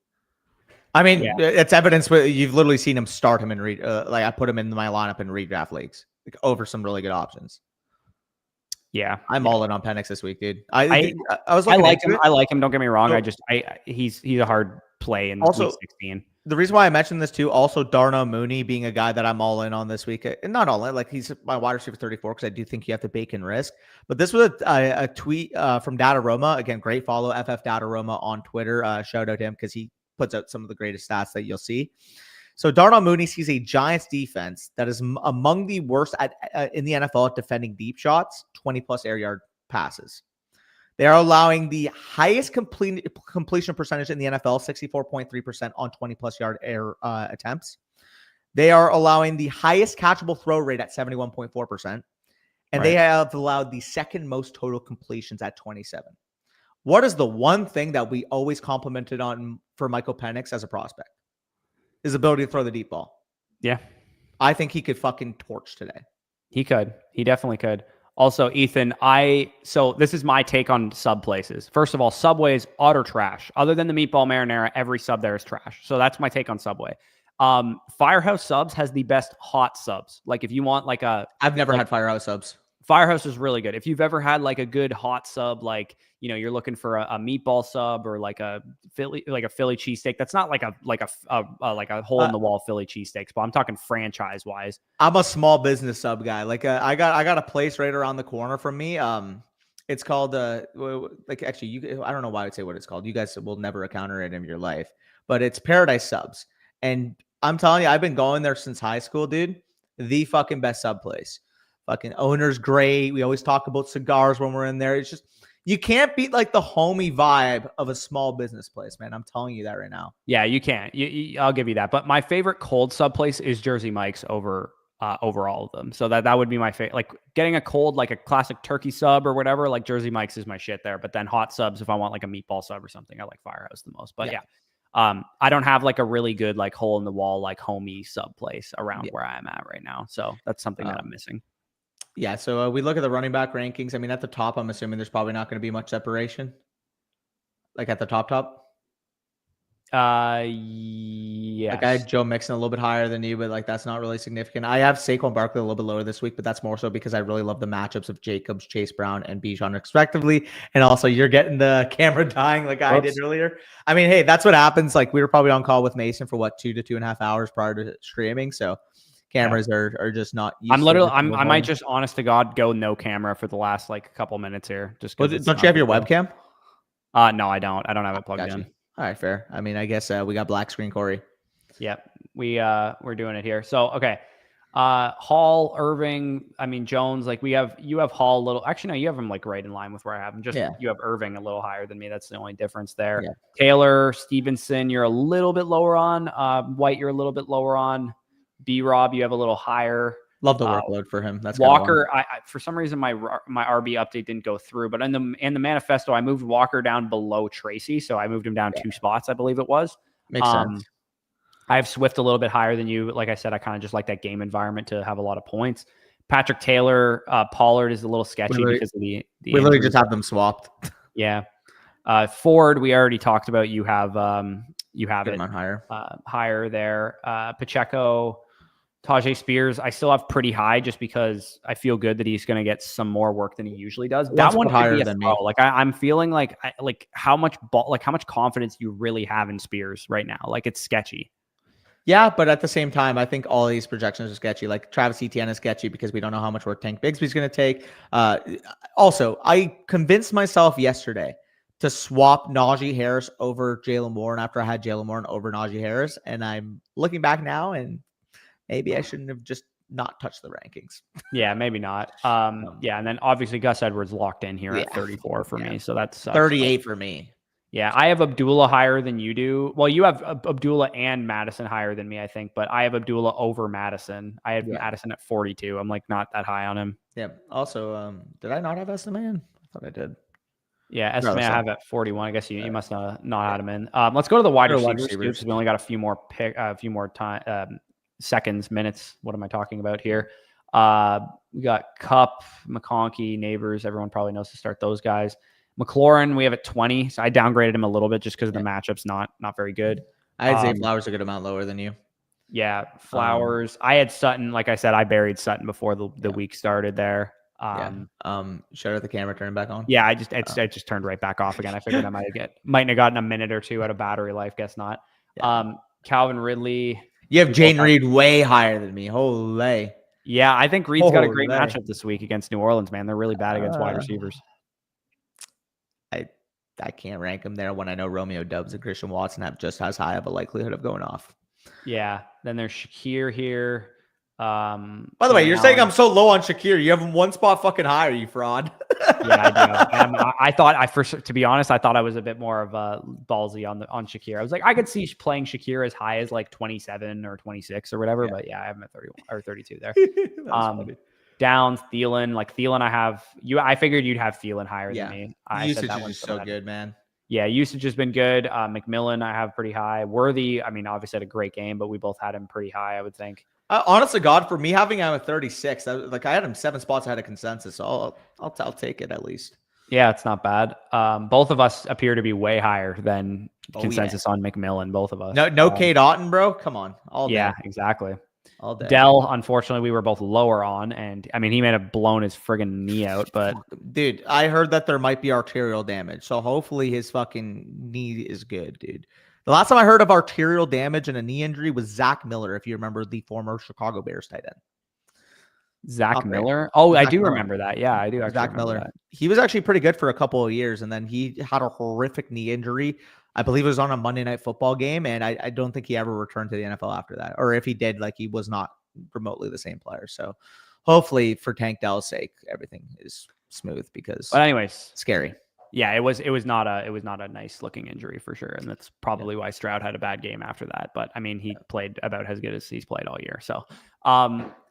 I mean, it's evidence. You've literally seen him start him in like I put him in my lineup in redraft leagues like, over some really good options. Yeah, I'm all in on Penix this week, dude. I like him. I like him. Don't get me wrong. He's a hard play in also, week 16. The reason why I mentioned this too, also Darnell Mooney being a guy that I'm all in on this week. And not all in, like he's my wide receiver 34 because I do think you have to bake in risk. But this was a tweet from Dataroma. Again, great follow, FF Dataroma on Twitter. Shout out to him because he puts out some of the greatest stats that you'll see. So Darnell Mooney sees a Giants defense that is among the worst in the NFL at defending deep shots, 20-plus air yard passes. They are allowing the highest completion percentage in the NFL, 64.3% on 20-plus yard air attempts. They are allowing the highest catchable throw rate at 71.4%. And they have allowed the second most total completions at 27. What is the one thing that we always complimented on for Michael Penix as a prospect? His ability to throw the deep ball. Yeah. I think he could fucking torch today. He could. He definitely could. Also, Ethan, so this is my take on sub places. First of all, Subway is utter trash. Other than the meatball marinara, every sub there is trash. So that's my take on Subway. Firehouse Subs has the best hot subs. Like if you want like I've never had Firehouse Subs. Firehouse is really good. If you've ever had like a good hot sub, like, you know, you're looking for a meatball sub or like a Philly cheesesteak. That's not like a hole in the wall Philly cheesesteaks, but I'm talking franchise wise. I'm a small business sub guy. Like I got a place right around the corner from me. It's called like actually I don't know why I would say what it's called. You guys will never encounter it in your life, but it's Paradise Subs. And I'm telling you, I've been going there since high school, dude. The fucking best sub place. Fucking owner's great. We always talk about cigars when we're in there. It's just, you can't beat like the homey vibe of a small business place, man. I'm telling you that right now. Yeah, you can't. I'll give you that. But my favorite cold sub place is Jersey Mike's over all of them. So that would be my favorite. Like getting a cold, like a classic turkey sub or whatever, like Jersey Mike's is my shit there. But then hot subs, if I want like a meatball sub or something, I like Firehouse the most. But yeah. I don't have like a really good like hole in the wall like homey sub place around where I am at right now. So that's something that I'm missing. Yeah. So we look at the running back rankings. I mean, at the top, I'm assuming there's probably not going to be much separation. Like at the top. Yes. Like I had Joe Mixon a little bit higher than you, but like that's not really significant. I have Saquon Barkley a little bit lower this week, but that's more so because I really love the matchups of Jacobs, Chase Brown, and Bijan respectively. And also you're getting the camera dying like I did earlier. I mean, hey, that's what happens. Like we were probably on call with Mason for 2 to 2.5 hours prior to streaming. So cameras are just not used. I might just honest to God go no camera for the last like couple minutes here. Just don't you have your webcam? No, I don't. I don't have it plugged in. All right, fair. I mean, I guess we got black screen Corey. Yep. We're doing it here. So okay. Hall, Irving, I mean Jones, like you have Hall a little, actually no, you have him like right in line with where I have him. You have Irving a little higher than me. That's the only difference there. Yeah. Taylor, Stevenson, you're a little bit lower on. White, you're a little bit lower on. B-Rob, you have a little higher. Love the workload for him. That's Walker. I for some reason my RB update didn't go through, but in the manifesto I moved Walker down below Tracy, so I moved him down 2 spots, I believe it was. Makes sense. I have Swift a little bit higher than you. Like I said, I kind of just like that game environment to have a lot of points. Patrick Taylor, Pollard is a little sketchy because of the we literally just have them swapped. Yeah. Ford, we already talked about. You have it higher there. Pacheco. Tajay Spears, I still have pretty high just because I feel good that he's going to get some more work than he usually does. That one higher than me. Like I'm feeling like how much confidence you really have in Spears right now. Like it's sketchy. Yeah, but at the same time, I think all these projections are sketchy. Like Travis Etienne is sketchy because we don't know how much work Tank Bigsby's going to take. Also, I convinced myself yesterday to swap Najee Harris over Jalen Warren after I had Jalen Warren over Najee Harris, and I'm looking back now and maybe I shouldn't have just not touched the rankings. Yeah, maybe not. Yeah, and then obviously Gus Edwards locked in here at 34 for me, so that's 38 for me. Yeah, I have Abdullah higher than you do. Well, you have Abdullah and Madison higher than me, I think, but I have Abdullah over Madison. I have Madison at 42. I'm like not that high on him. Yeah. Also, did I not have Estiman? I thought I did. Yeah, Estiman I have at 41. I guess you must not had him in. Let's go to the wide receivers because we only got a few more seconds, minutes. What am I talking about here? We got Cup, McConkey, Neighbors. Everyone probably knows to start those guys. McLaurin, we have at 20. So I downgraded him a little bit just because of the matchups not very good. I had Zay Flowers a good amount lower than you. Yeah, Flowers. I had Sutton. Like I said, I buried Sutton before the week started there. Shut out the camera, turn it back on. Yeah, I just turned right back off again. I figured I might have gotten a minute or two out of battery life. Guess not. Yeah. Calvin Ridley. You have Jane Reed way higher than me. Holy. Yeah, I think Reed's got a great matchup this week against New Orleans, man. They're really bad against wide receivers. I can't rank him there when I know Romeo Doubs and Christian Watson have just as high of a likelihood of going off. Yeah. Then there's Shakir here. By the way, you're saying I'm so low on Shakir. You have him 1 spot fucking higher, you fraud. Yeah, I do. To be honest, I thought I was a bit more of a ballsy on Shakir. I was like, I could see playing Shakir as high as like 27 or 26 or whatever, but yeah, I have him at 31 or 32 there. Downs, Thielen, like Thielen, I figured you'd have Thielen higher than me. Usage is just so good, man. Yeah, usage has been good. McMillan, I have pretty high. Worthy, I mean, obviously had a great game, but we both had him pretty high, I would think. Honestly, God, for me having him at 36, I had him 7 spots ahead of consensus, so I'll take it at least. Yeah, it's not bad. Both of us appear to be way higher than consensus on McMillan. Both of us. No Cade Otton, bro. Come on, all day. Yeah, exactly. All day. Dell, unfortunately, we were both lower on, and I mean, he may have blown his friggin' knee out, but dude, I heard that there might be arterial damage, so hopefully his fucking knee is good, dude. The last time I heard of arterial damage and a knee injury was Zach Miller, if you remember, the former Chicago Bears tight end. Zach Miller? Oh, I do remember that. Yeah, I do. Zach Miller. He was actually pretty good for a couple of years, and then he had a horrific knee injury. I believe it was on a Monday Night Football game, and I don't think he ever returned to the NFL after that. Or if he did, like, he was not remotely the same player. So hopefully, for Tank Dell's sake, everything is smooth because. But anyways, scary. Yeah, it was not a nice looking injury for sure, and that's probably why Stroud had a bad game after that. But I mean, he played about as good as he's played all year. So,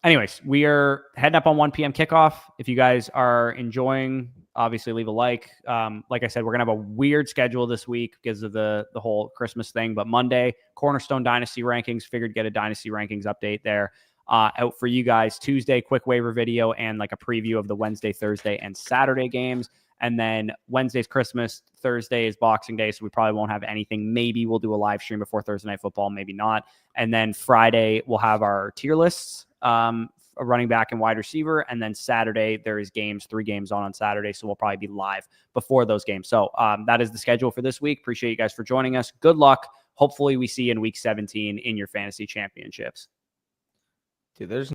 anyways, we are heading up on 1 p.m. kickoff. If you guys are enjoying obviously leave a like. Like I said, we're going to have a weird schedule this week because of the whole Christmas thing. But Monday, Cornerstone Dynasty rankings. Figured to get a Dynasty rankings update there out for you guys. Tuesday, quick waiver video and like a preview of the Wednesday, Thursday, and Saturday games. And then Wednesday's Christmas, Thursday is Boxing Day, so we probably won't have anything. Maybe we'll do a live stream before Thursday Night Football, maybe not. And then Friday, we'll have our tier lists, a running back and wide receiver. And then Saturday, there is games, 3 games on Saturday, so we'll probably be live before those games. So that is the schedule for this week. Appreciate you guys for joining us. Good luck. Hopefully we see you in week 17 in your fantasy championships. Dude, there's